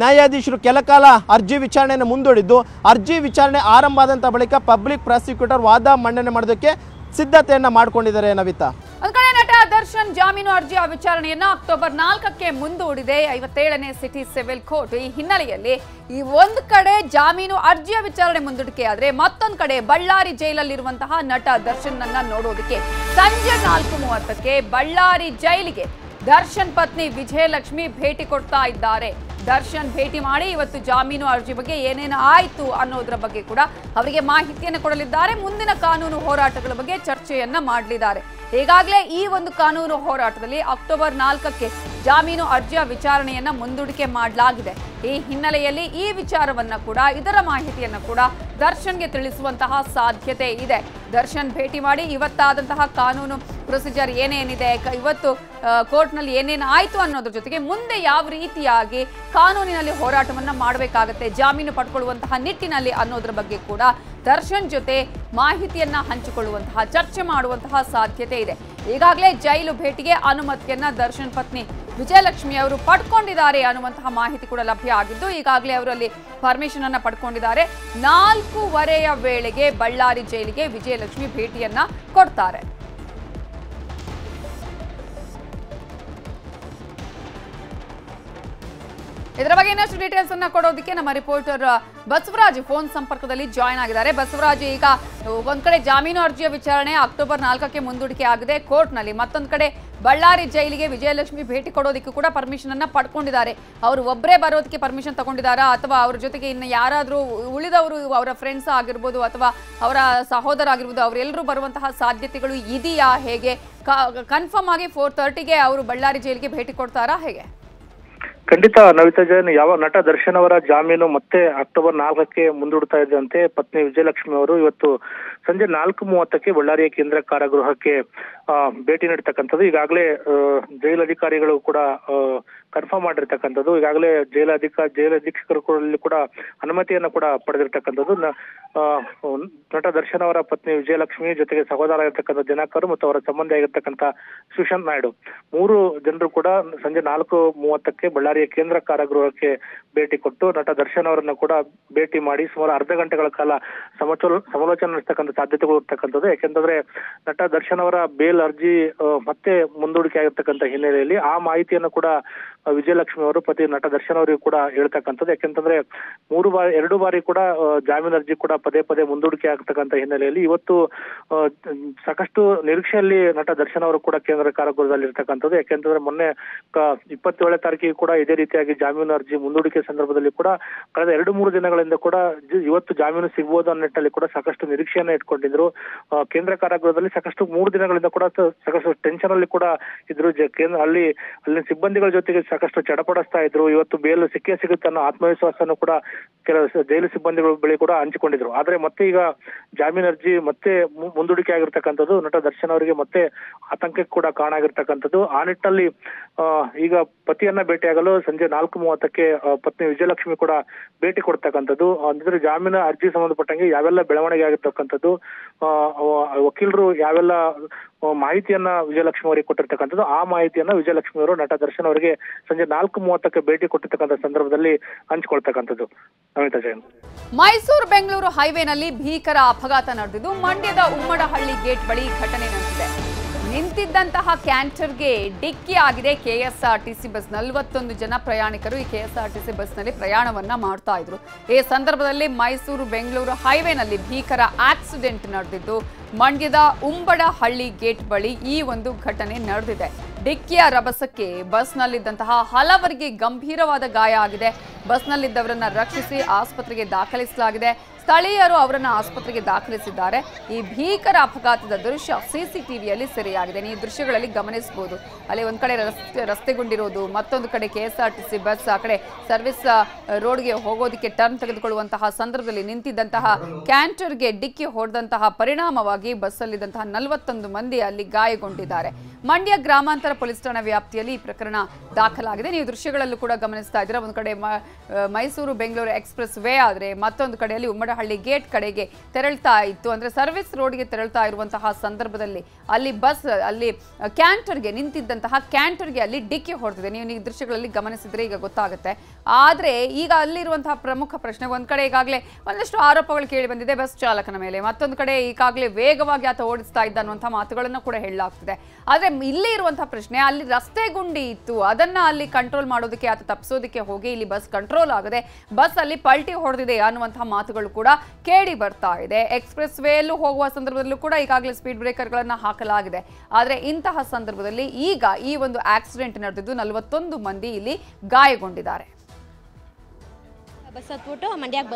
ನ್ಯಾಯಾಧೀಶರು ಕೆಲ ಕಾಲ ಅರ್ಜಿ ವಿಚಾರಣೆಯನ್ನು ಮುಂದೂಡಿದ್ದು, ಅರ್ಜಿ ವಿಚಾರಣೆ ಆರಂಭ ಆದಂಥ ಬಳಿಕ ಪಬ್ಲಿಕ್ ಪ್ರಾಸಿಕ್ಯೂಟರ್ ವಾದ ಮಂಡನೆ ಮಾಡೋದಕ್ಕೆ ಸಿದ್ಧತೆಯನ್ನು ಮಾಡಿಕೊಂಡಿದ್ದಾರೆ. ನವಿತಾ, ಒಂದು ಕಡೆ ನಟ ದರ್ಶನ್ ಜಾಮೀನು ಅರ್ಜಿಯ ವಿಚಾರಣೆಯನ್ನ ಅಕ್ಟೋಬರ್ 4ಕ್ಕೆ ಮುಂದೂಡಿದೆ 57ನೇ ಸಿಟಿ ಸಿವಿಲ್ ಕೋರ್ಟ್. ಈ ಹಿನ್ನೆಲೆಯಲ್ಲಿ ಈ ಒಂದು ಕಡೆ ಜಾಮೀನು ಅರ್ಜಿಯ ವಿಚಾರಣೆ ಮುಂದೂಡಿಕೆ ಆದ್ರೆ ಮತ್ತೊಂದು ಕಡೆ ಬಳ್ಳಾರಿ ಜೈಲಲ್ಲಿರುವಂತಹ ನಟ ದರ್ಶನ್ ಅನ್ನ ನೋಡೋದಕ್ಕೆ ಸಂಜೆ 4:30ಕ್ಕೆ ಬಳ್ಳಾರಿ ಜೈಲಿಗೆ ದರ್ಶನ್ ಪತ್ನಿ ವಿಜಯಲಕ್ಷ್ಮಿ ಭೇಟಿ ಕೊಡ್ತಾ ಇದ್ದಾರೆ. ದರ್ಶನ್ ಭೇಟಿ ಮಾಡಿ ಇವತ್ತು ಜಾಮೀನು ಅರ್ಜಿ ಬಗ್ಗೆ ಏನೇನು ಆಯಿತು ಅನ್ನೋದ್ರ ಬಗ್ಗೆ ಕೂಡ ಅವರಿಗೆ ಮಾಹಿತಿಯನ್ನು ಕೊಡಲಿದ್ದಾರೆ. ಮುಂದಿನ ಕಾನೂನು ಹೋರಾಟಗಳ ಬಗ್ಗೆ ಚರ್ಚೆಯನ್ನ ಮಾಡಲಿದ್ದಾರೆ. ಈಗಾಗಲೇ ಈ ಒಂದು ಕಾನೂನು ಹೋರಾಟದಲ್ಲಿ ಅಕ್ಟೋಬರ್ 4ಕ್ಕೆ ಜಾಮೀನು ಅರ್ಜಿಯ ವಿಚಾರಣೆಯನ್ನ ಮುಂದೂಡಿಕೆ ಮಾಡಲಾಗಿದೆ. ಈ ಹಿನ್ನೆಲೆಯಲ್ಲಿ ಈ ವಿಚಾರವನ್ನ ಕೂಡ ಇದರ ಮಾಹಿತಿಯನ್ನು ಕೂಡ ದರ್ಶನ್ಗೆ ತಿಳಿಸುವಂತಹ ಸಾಧ್ಯತೆ ಇದೆ. ದರ್ಶನ್ ಭೇಟಿ ಮಾಡಿ ಇವತ್ತಾದಂತಹ ಕಾನೂನು ಪ್ರೊಸೀಜರ್ ಏನೇನಿದೆ, ಇವತ್ತು ಕೋರ್ಟ್ನಲ್ಲಿ ಏನೇನು ಆಯಿತು ಅನ್ನೋದ್ರ ಜೊತೆಗೆ ಮುಂದೆ ಯಾವ ರೀತಿಯಾಗಿ ಕಾನೂನಿನಲ್ಲಿ ಹೋರಾಟವನ್ನ ಮಾಡಬೇಕಾಗತ್ತೆ ಜಾಮೀನು ಪಡ್ಕೊಳ್ಳುವಂತಹ ನಿಟ್ಟಿನಲ್ಲಿ ಅನ್ನೋದ್ರ ಬಗ್ಗೆ ಕೂಡ ದರ್ಶನ್ ಜೊತೆ ಮಾಹಿತಿಯನ್ನ ಹಂಚಿಕೊಳ್ಳುವಂತಹ ಚರ್ಚೆ ಮಾಡುವಂತಹ ಸಾಧ್ಯತೆ ಇದೆ. ಈಗಾಗಲೇ ಜೈಲು ಭೇಟಿಗೆ ಅನುಮತಿಯನ್ನ ದರ್ಶನ್ ಪತ್ನಿ ವಿಜಯಲಕ್ಷ್ಮಿ ಅವರು ಪಡ್ಕೊಂಡಿದ್ದಾರೆ ಅನ್ನುವಂತಹ ಮಾಹಿತಿ ಕೂಡ ಲಭ್ಯ ಆಗಿದ್ದು, ಈಗಾಗಲೇ ಅವರು ಅಲ್ಲಿ ಪರ್ಮಿಷನ್ ಅನ್ನ ಪಡ್ಕೊಂಡಿದ್ದಾರೆ. 4:15 ವೇಳೆಗೆ ಬಳ್ಳಾರಿ ಜೈಲಿಗೆ ವಿಜಯಲಕ್ಷ್ಮಿ ಭೇಟಿಯನ್ನ ಕೊಡ್ತಾರೆ. ಇದರ ಬಗ್ಗೆ ಇನ್ನಷ್ಟು ಡೀಟೇಲ್ಸ್ ಅನ್ನ ಕೊಡೋದಕ್ಕೆ ನಮ್ಮ ರಿಪೋರ್ಟರ್ ಬಸವರಾಜ್ ಫೋನ್ ಸಂಪರ್ಕದಲ್ಲಿ ಜಾಯ್ನ್ ಆಗಿದ್ದಾರೆ. ಬಸವರಾಜ್, ಈಗ ಒಂದ್ ಕಡೆ ಜಾಮೀನು ಅರ್ಜಿಯ ವಿಚಾರಣೆ ಅಕ್ಟೋಬರ್ 4ಕ್ಕೆ ಮುಂದೂಡಿಕೆ ಆಗಿದೆ ಕೋರ್ಟ್ನಲ್ಲಿ, ಮತ್ತೊಂದು ಕಡೆ ಬಳ್ಳಾರಿ ಜೈಲಿಗೆ ವಿಜಯಲಕ್ಷ್ಮಿ ಭೇಟಿ ಕೊಡೋದಕ್ಕೂ ಕೂಡ ಪರ್ಮಿಷನ್ ಅನ್ನ ಪಡ್ಕೊಂಡಿದ್ದಾರೆ. ಅವರು ಒಬ್ಬರೇ ಬರೋದಕ್ಕೆ ಪರ್ಮಿಷನ್ ತಗೊಂಡಿದ್ದಾರಾ ಅಥವಾ ಅವ್ರ ಜೊತೆಗೆ ಇನ್ನು ಯಾರಾದರೂ ಉಳಿದವರು ಅವರ ಫ್ರೆಂಡ್ಸ್ ಆಗಿರ್ಬೋದು ಅಥವಾ ಅವರ ಸಹೋದರ ಆಗಿರ್ಬೋದು ಅವರೆಲ್ಲರೂ ಬರುವಂತಹ ಸಾಧ್ಯತೆಗಳು ಇದೆಯಾ? ಹೇಗೆ ಕನ್ಫರ್ಮ್ ಆಗಿ 4:30ಗೆ ಅವರು ಬಳ್ಳಾರಿ ಜೈಲಿಗೆ ಭೇಟಿ ಕೊಡ್ತಾರಾ ಹೇಗೆ? ಖಂಡಿತ ನವಿತಾ ಜೈನ್, ಯಾವ ನಟ ದರ್ಶನ್ ಅವರ ಜಾಮೀನು ಮತ್ತೆ ಅಕ್ಟೋಬರ್ 4ಕ್ಕೆ ಮುಂದೂಡ್ತಾ ಇದ್ದಂತೆ ಪತ್ನಿ ವಿಜಯಲಕ್ಷ್ಮಿ ಅವರು ಇವತ್ತು ಸಂಜೆ 4:30ಕ್ಕೆ ಬಳ್ಳಾರಿಯ ಕೇಂದ್ರ ಕಾರಾಗೃಹಕ್ಕೆ ಭೇಟಿ ನೀಡತಕ್ಕಂಥದ್ದು. ಈಗಾಗಲೇ ಜೈಲಧಿಕಾರಿಗಳು ಕೂಡ ಕನ್ಫರ್ಮ್ ಮಾಡಿರ್ತಕ್ಕಂಥದ್ದು. ಈಗಾಗಲೇ ಜೈಲಧೀಕ್ಷಕರು ಕೂಡ ಅನುಮತಿಯನ್ನು ಕೂಡ ಪಡೆದಿರ್ತಕ್ಕಂಥದ್ದು. ನಟ ದರ್ಶನ್ ಅವರ ಪತ್ನಿ ವಿಜಯಲಕ್ಷ್ಮಿ ಜೊತೆಗೆ ಸಹೋದರ ಇರತಕ್ಕಂಥ ದಿನಾಕರ್ ಮತ್ತು ಅವರ ಸಂಬಂಧಿ ಆಗಿರ್ತಕ್ಕಂಥ ಸುಶಾಂತ್ ನಾಯ್ಡು, 3 ಜನರು ಕೂಡ ಸಂಜೆ 4:30ಕ್ಕೆ ಬಳ್ಳಾರಿಯ ಕೇಂದ್ರ ಕಾರಾಗೃಹಕ್ಕೆ ಭೇಟಿ ಕೊಟ್ಟು ನಟ ದರ್ಶನ್ ಅವರನ್ನ ಕೂಡ ಭೇಟಿ ಮಾಡಿ ಸುಮಾರು ಅರ್ಧ ಗಂಟೆಗಳ ಕಾಲ ಸಮಾಲೋಚನೆ ನಡೆಸ್ತಕ್ಕಂಥ ಸಾಧ್ಯತೆಗಳು ಇರ್ತಕ್ಕಂಥದ್ದು. ಯಾಕೆಂತಂದ್ರೆ ನಟ ದರ್ಶನ್ ಅವರ ಬೇಲ್ ಅರ್ಜಿ ಮತ್ತೆ ಮುಂದೂಡಿಕೆ ಆಗಿರ್ತಕ್ಕಂಥ ಹಿನ್ನೆಲೆಯಲ್ಲಿ ಆ ಮಾಹಿತಿಯನ್ನು ಕೂಡ ವಿಜಯಲಕ್ಷ್ಮಿ ಅವರು ಪತಿ ನಟ ದರ್ಶನ್ ಅವರಿಗೂ ಕೂಡ ಹೇಳ್ತಕ್ಕಂಥದ್ದು. ಯಾಕೆಂತಂದ್ರೆ 2 ಬಾರಿ ಕೂಡ ಜಾಮೀನು ಅರ್ಜಿ ಕೂಡ ಪದೇ ಪದೇ ಮುಂದೂಡಿಕೆ ಆಗ್ತಕ್ಕಂಥ ಹಿನ್ನೆಲೆಯಲ್ಲಿ ಇವತ್ತು ಸಾಕಷ್ಟು ನಿರೀಕ್ಷೆಯಲ್ಲಿ ನಟ ದರ್ಶನ್ ಅವರು ಕೂಡ ಕೇಂದ್ರ ಕಾರಾಗೃಹದಲ್ಲಿ ಇರ್ತಕ್ಕಂಥದ್ದು. ಯಾಕೆಂತಂದ್ರೆ ಮೊನ್ನೆ 27ನೇ ತಾರೀಕಿಗೆ ಕೂಡ ಇದೇ ರೀತಿಯಾಗಿ ಜಾಮೀನು ಅರ್ಜಿ ಮುಂದೂಡಿಕೆ ಸಂದರ್ಭದಲ್ಲಿ ಕೂಡ ಕಳೆದ 2-3 ದಿನಗಳಿಂದ ಕೂಡ ಇವತ್ತು ಜಾಮೀನು ಸಿಗಬಹುದು ಅನ್ನೋ ನಿಟ್ಟಲ್ಲಿ ಕೂಡ ಸಾಕಷ್ಟು ನಿರೀಕ್ಷೆಯನ್ನ ಇಟ್ಕೊಂಡಿದ್ರು. ಕೇಂದ್ರ ಕಾರಾಗೃಹದಲ್ಲಿ ಸಾಕಷ್ಟು 3 ದಿನಗಳಿಂದ ಕೂಡ ಸಾಕಷ್ಟು ಟೆನ್ಷನ್ ಅಲ್ಲಿ ಕೂಡ ಇದ್ರು. ಅಲ್ಲಿನ ಸಿಬ್ಬಂದಿಗಳ ಜೊತೆಗೆ ಸಾಕಷ್ಟು ಚಡಪಡಿಸ್ತಾ ಇದ್ರು. ಇವತ್ತು ಬೇಲು ಸಿಗುತ್ತೆ ಅನ್ನೋ ಆತ್ಮವಿಶ್ವಾಸವನ್ನು ಕೂಡ ಕೆಲವು ಜೈಲು ಸಿಬ್ಬಂದಿಗಳ ಬಳಿ ಕೂಡ ಹಂಚಿಕೊಂಡಿದ್ರು. ಆದ್ರೆ ಮತ್ತೆ ಈಗ ಜಾಮೀನು ಅರ್ಜಿ ಮತ್ತೆ ಮುಂದೂಡಿಕೆ ಆಗಿರ್ತಕ್ಕಂಥದ್ದು ನಟ ದರ್ಶನ್ ಅವರಿಗೆ ಮತ್ತೆ ಆತಂಕಕ್ಕೆ ಕೂಡ ಕಾರಣ ಆಗಿರ್ತಕ್ಕಂಥದ್ದು. ಆ ನಿಟ್ಟಿನಲ್ಲಿ ಈಗ ಪತಿಯನ್ನ ಭೇಟಿಯಾಗಲು ಸಂಜೆ 4:30ಕ್ಕೆ ಪತ್ನಿ ವಿಜಯಲಕ್ಷ್ಮಿ ಕೂಡ ಭೇಟಿ ಕೊಡ್ತಕ್ಕಂಥದ್ದು. ಅಂದ್ರೆ ಜಾಮೀನು ಅರ್ಜಿ ಸಂಬಂಧಪಟ್ಟಂಗೆ ಯಾವೆಲ್ಲ ಬೆಳವಣಿಗೆ ಆಗಿರ್ತಕ್ಕಂಥದ್ದು, ವಕೀಲರು ಯಾವೆಲ್ಲ ಮಾಹಿತಿಯನ್ನ ವಿಜಯಲಕ್ಷ್ಮಿ ಅವರಿಗೆ ಕೊಟ್ಟಿರ್ತಕ್ಕಂಥದ್ದು, ಆ ಮಾಹಿತಿಯನ್ನ ವಿಜಯಲಕ್ಷ್ಮಿ ಅವರು ನಟ ದರ್ಶನ್ ಅವರಿಗೆ ಸಂಜೆ 4:30ಕ್ಕೆ ಭೇಟಿ ಕೊಟ್ಟಿರ್ತಕ್ಕಂಥ ಸಂದರ್ಭದಲ್ಲಿ ಹಂಚಿಕೊಳ್ತಕ್ಕಂಥದ್ದು. ನಮಿತಾ ಜೈನ್. ಮೈಸೂರು ಬೆಂಗಳೂರು ಹೈವೇನಲ್ಲಿ ಭೀಕರ ಅಪಘಾತ ನಡೆದಿದ್ದು ಮಂಡ್ಯದ ಉಮ್ಮಡಹಳ್ಳಿ ಗೇಟ್ ಬಳಿ ಘಟನೆ ನಡೆದಿದೆ. ನಿಂತಿದ್ದಂತಹ ಕ್ಯಾಂಟರ್ಗೆ ಡಿಕ್ಕಿ ಆಗಿದೆ ಕೆಎಸ್ಆರ್ಟಿಸಿ ಬಸ್. 41 ಜನ ಪ್ರಯಾಣಿಕರು ಈ ಕೆಎಸ್ಆರ್ಟಿಸಿ ಬಸ್ನಲ್ಲಿ ಪ್ರಯಾಣವನ್ನ ಮಾಡ್ತಾ ಇದ್ರು. ಈ ಸಂದರ್ಭದಲ್ಲಿ ಮೈಸೂರು ಬೆಂಗಳೂರು ಹೈವೇನಲ್ಲಿ ಭೀಕರ ಆಕ್ಸಿಡೆಂಟ್ ನಡೆದಿದ್ದು ಮಂಡ್ಯದ ಉಂಬಡಹಳ್ಳಿ ಗೇಟ್ ಬಳಿ ಈ ಒಂದು ಘಟನೆ ನಡೆದಿದೆ. ಡಿಕ್ಕಿಯ ರಭಸಕ್ಕೆ ಬಸ್ನಲ್ಲಿದ್ದಂತಹ ಹಲವರಿಗೆ ಗಂಭೀರವಾದ ಗಾಯ ಆಗಿದೆ. ಬಸ್ನಲ್ಲಿದ್ದವರನ್ನ ರಕ್ಷಿಸಿ ಆಸ್ಪತ್ರೆಗೆ ದಾಖಲಿಸಲಾಗಿದೆ. ಸ್ಥಳೀಯರು ಅವರನ್ನು ಆಸ್ಪತ್ರೆಗೆ ದಾಖಲಿಸಿದ್ದಾರೆ. ಈ ಭೀಕರ ಅಪಘಾತದ ದೃಶ್ಯ ಸಿಸಿಟಿವಿಯಲ್ಲಿ ಸೆರೆಯಾಗಿದೆ. ನೀವು ದೃಶ್ಯಗಳಲ್ಲಿ ಗಮನಿಸಬಹುದು. ಅಲ್ಲಿ ಒಂದ್ ಕಡೆ ರಸ್ತೆಗೊಂಡಿರೋದು, ಮತ್ತೊಂದು ಕಡೆ KSRTC ಬಸ್ ಆ ಕಡೆ ಸರ್ವಿಸ್ ರೋಡ್ಗೆ ಹೋಗೋದಕ್ಕೆ ಟರ್ನ್ ತೆಗೆದುಕೊಳ್ಳುವಂತಹ ಸಂದರ್ಭದಲ್ಲಿ ನಿಂತಿದ್ದಂತಹ ಕ್ಯಾಂಟರ್ಗೆ ಡಿಕ್ಕಿ ಹೊಡೆದಂತಹ ಪರಿಣಾಮವಾಗಿ ಬಸ್ಸಲ್ಲಿದ್ದಂತಹ 41 ಮಂದಿ ಅಲ್ಲಿ ಗಾಯಗೊಂಡಿದ್ದಾರೆ. ಮಂಡ್ಯ ಗ್ರಾಮಾಂತರ ಪೊಲೀಸ್ ಠಾಣಾ ವ್ಯಾಪ್ತಿಯಲ್ಲಿ ಈ ಪ್ರಕರಣ ದಾಖಲಾಗಿದೆ. ನೀವು ದೃಶ್ಯಗಳಲ್ಲೂ ಕೂಡ ಗಮನಿಸ್ತಾ ಇದ್ದೀರಾ. ಒಂದು ಕಡೆ ಮೈಸೂರು ಬೆಂಗಳೂರು ಎಕ್ಸ್ಪ್ರೆಸ್ ವೇ ಆದರೆ ಮತ್ತೊಂದು ಕಡೆಯಲ್ಲಿ ಉಮ್ಮಡಹಳ್ಳಿ ಗೇಟ್ ಕಡೆಗೆ ತೆರಳ್ತಾ ಇತ್ತು. ಅಂದ್ರೆ ಸರ್ವಿಸ್ ರೋಡ್ಗೆ ತೆರಳ್ತಾ ಇರುವಂತಹ ಸಂದರ್ಭದಲ್ಲಿ ಅಲ್ಲಿ ಬಸ್ ಅಲ್ಲಿ ಕ್ಯಾಂಟರ್ಗೆ ನಿಂತಿದ್ದಂತಹ ಕ್ಯಾಂಟರ್ಗೆ ಅಲ್ಲಿ ಡಿಕ್ಕಿ ಹೊಡೆದಿದೆ. ನೀವು ಈ ದೃಶ್ಯಗಳಲ್ಲಿ ಗಮನಿಸಿದ್ರೆ ಈಗ ಗೊತ್ತಾಗುತ್ತೆ. ಆದ್ರೆ ಈಗ ಅಲ್ಲಿರುವಂತಹ ಪ್ರಮುಖ ಪ್ರಶ್ನೆ, ಒಂದ್ ಕಡೆ ಈಗಾಗಲೇ ಒಂದಷ್ಟು ಆರೋಪಗಳು ಕೇಳಿ ಬಂದಿದೆ ಬಸ್ ಚಾಲಕನ ಮೇಲೆ, ಮತ್ತೊಂದು ಕಡೆ ಈಗಾಗಲೇ ವೇಗವಾಗಿ ಆತ ಓಡಿಸ್ತಾ ಇದ್ದ ಅನ್ನುವಂತಹ ಮಾತುಗಳನ್ನು ಕೂಡ ಹೇಳಲಾಗ್ತಿದೆ. ಆದ್ರೆ ಇಲ್ಲಿ ಇರುವಂತಹ ಪ್ರಶ್ನೆ, ಅಲ್ಲಿ ರಸ್ತೆ ಗುಂಡಿ ಇತ್ತು, ಅದನ್ನ ಅಲ್ಲಿ ಕಂಟ್ರೋಲ್ ಮಾಡೋದಕ್ಕೆ ಆತ ತಪ್ಪಿಸೋದಕ್ಕೆ ಹೋಗಿ ಇಲ್ಲಿ ಬಸ್ ಕಂಟ್ರೋಲ್ ಆಗದೆ ಬಸ್ ಅಲ್ಲಿ ಪಲ್ಟಿ ಹೊಡೆದಿದೆ ಅನ್ನುವಂತಹ ಮಾತುಗಳು ಕೂಡ ಕೇಳಿ ಬರ್ತಾ ಇದೆ. ಎಕ್ಸ್ಪ್ರೆಸ್ ವೇಯಲ್ಲೂ ಹೋಗುವ ಸಂದರ್ಭದಲ್ಲೂ ಕೂಡ ಈಗಾಗಲೇ ಸ್ಪೀಡ್ ಬ್ರೇಕರ್ಗಳನ್ನ ಹಾಕಲಾಗಿದೆ. ಆದ್ರೆ ಇಂತಹ ಸಂದರ್ಭದಲ್ಲಿ ಈಗ ಈ ಒಂದು ಆಕ್ಸಿಡೆಂಟ್ ನಡೆದಿದ್ದು 41 ಮಂದಿ ಇಲ್ಲಿ ಗಾಯಗೊಂಡಿದ್ದಾರೆ. ಬಸ್ ಹತ್ಬಿಟ್ಟು ಮಂಡ್ಯಕ್ಕೆ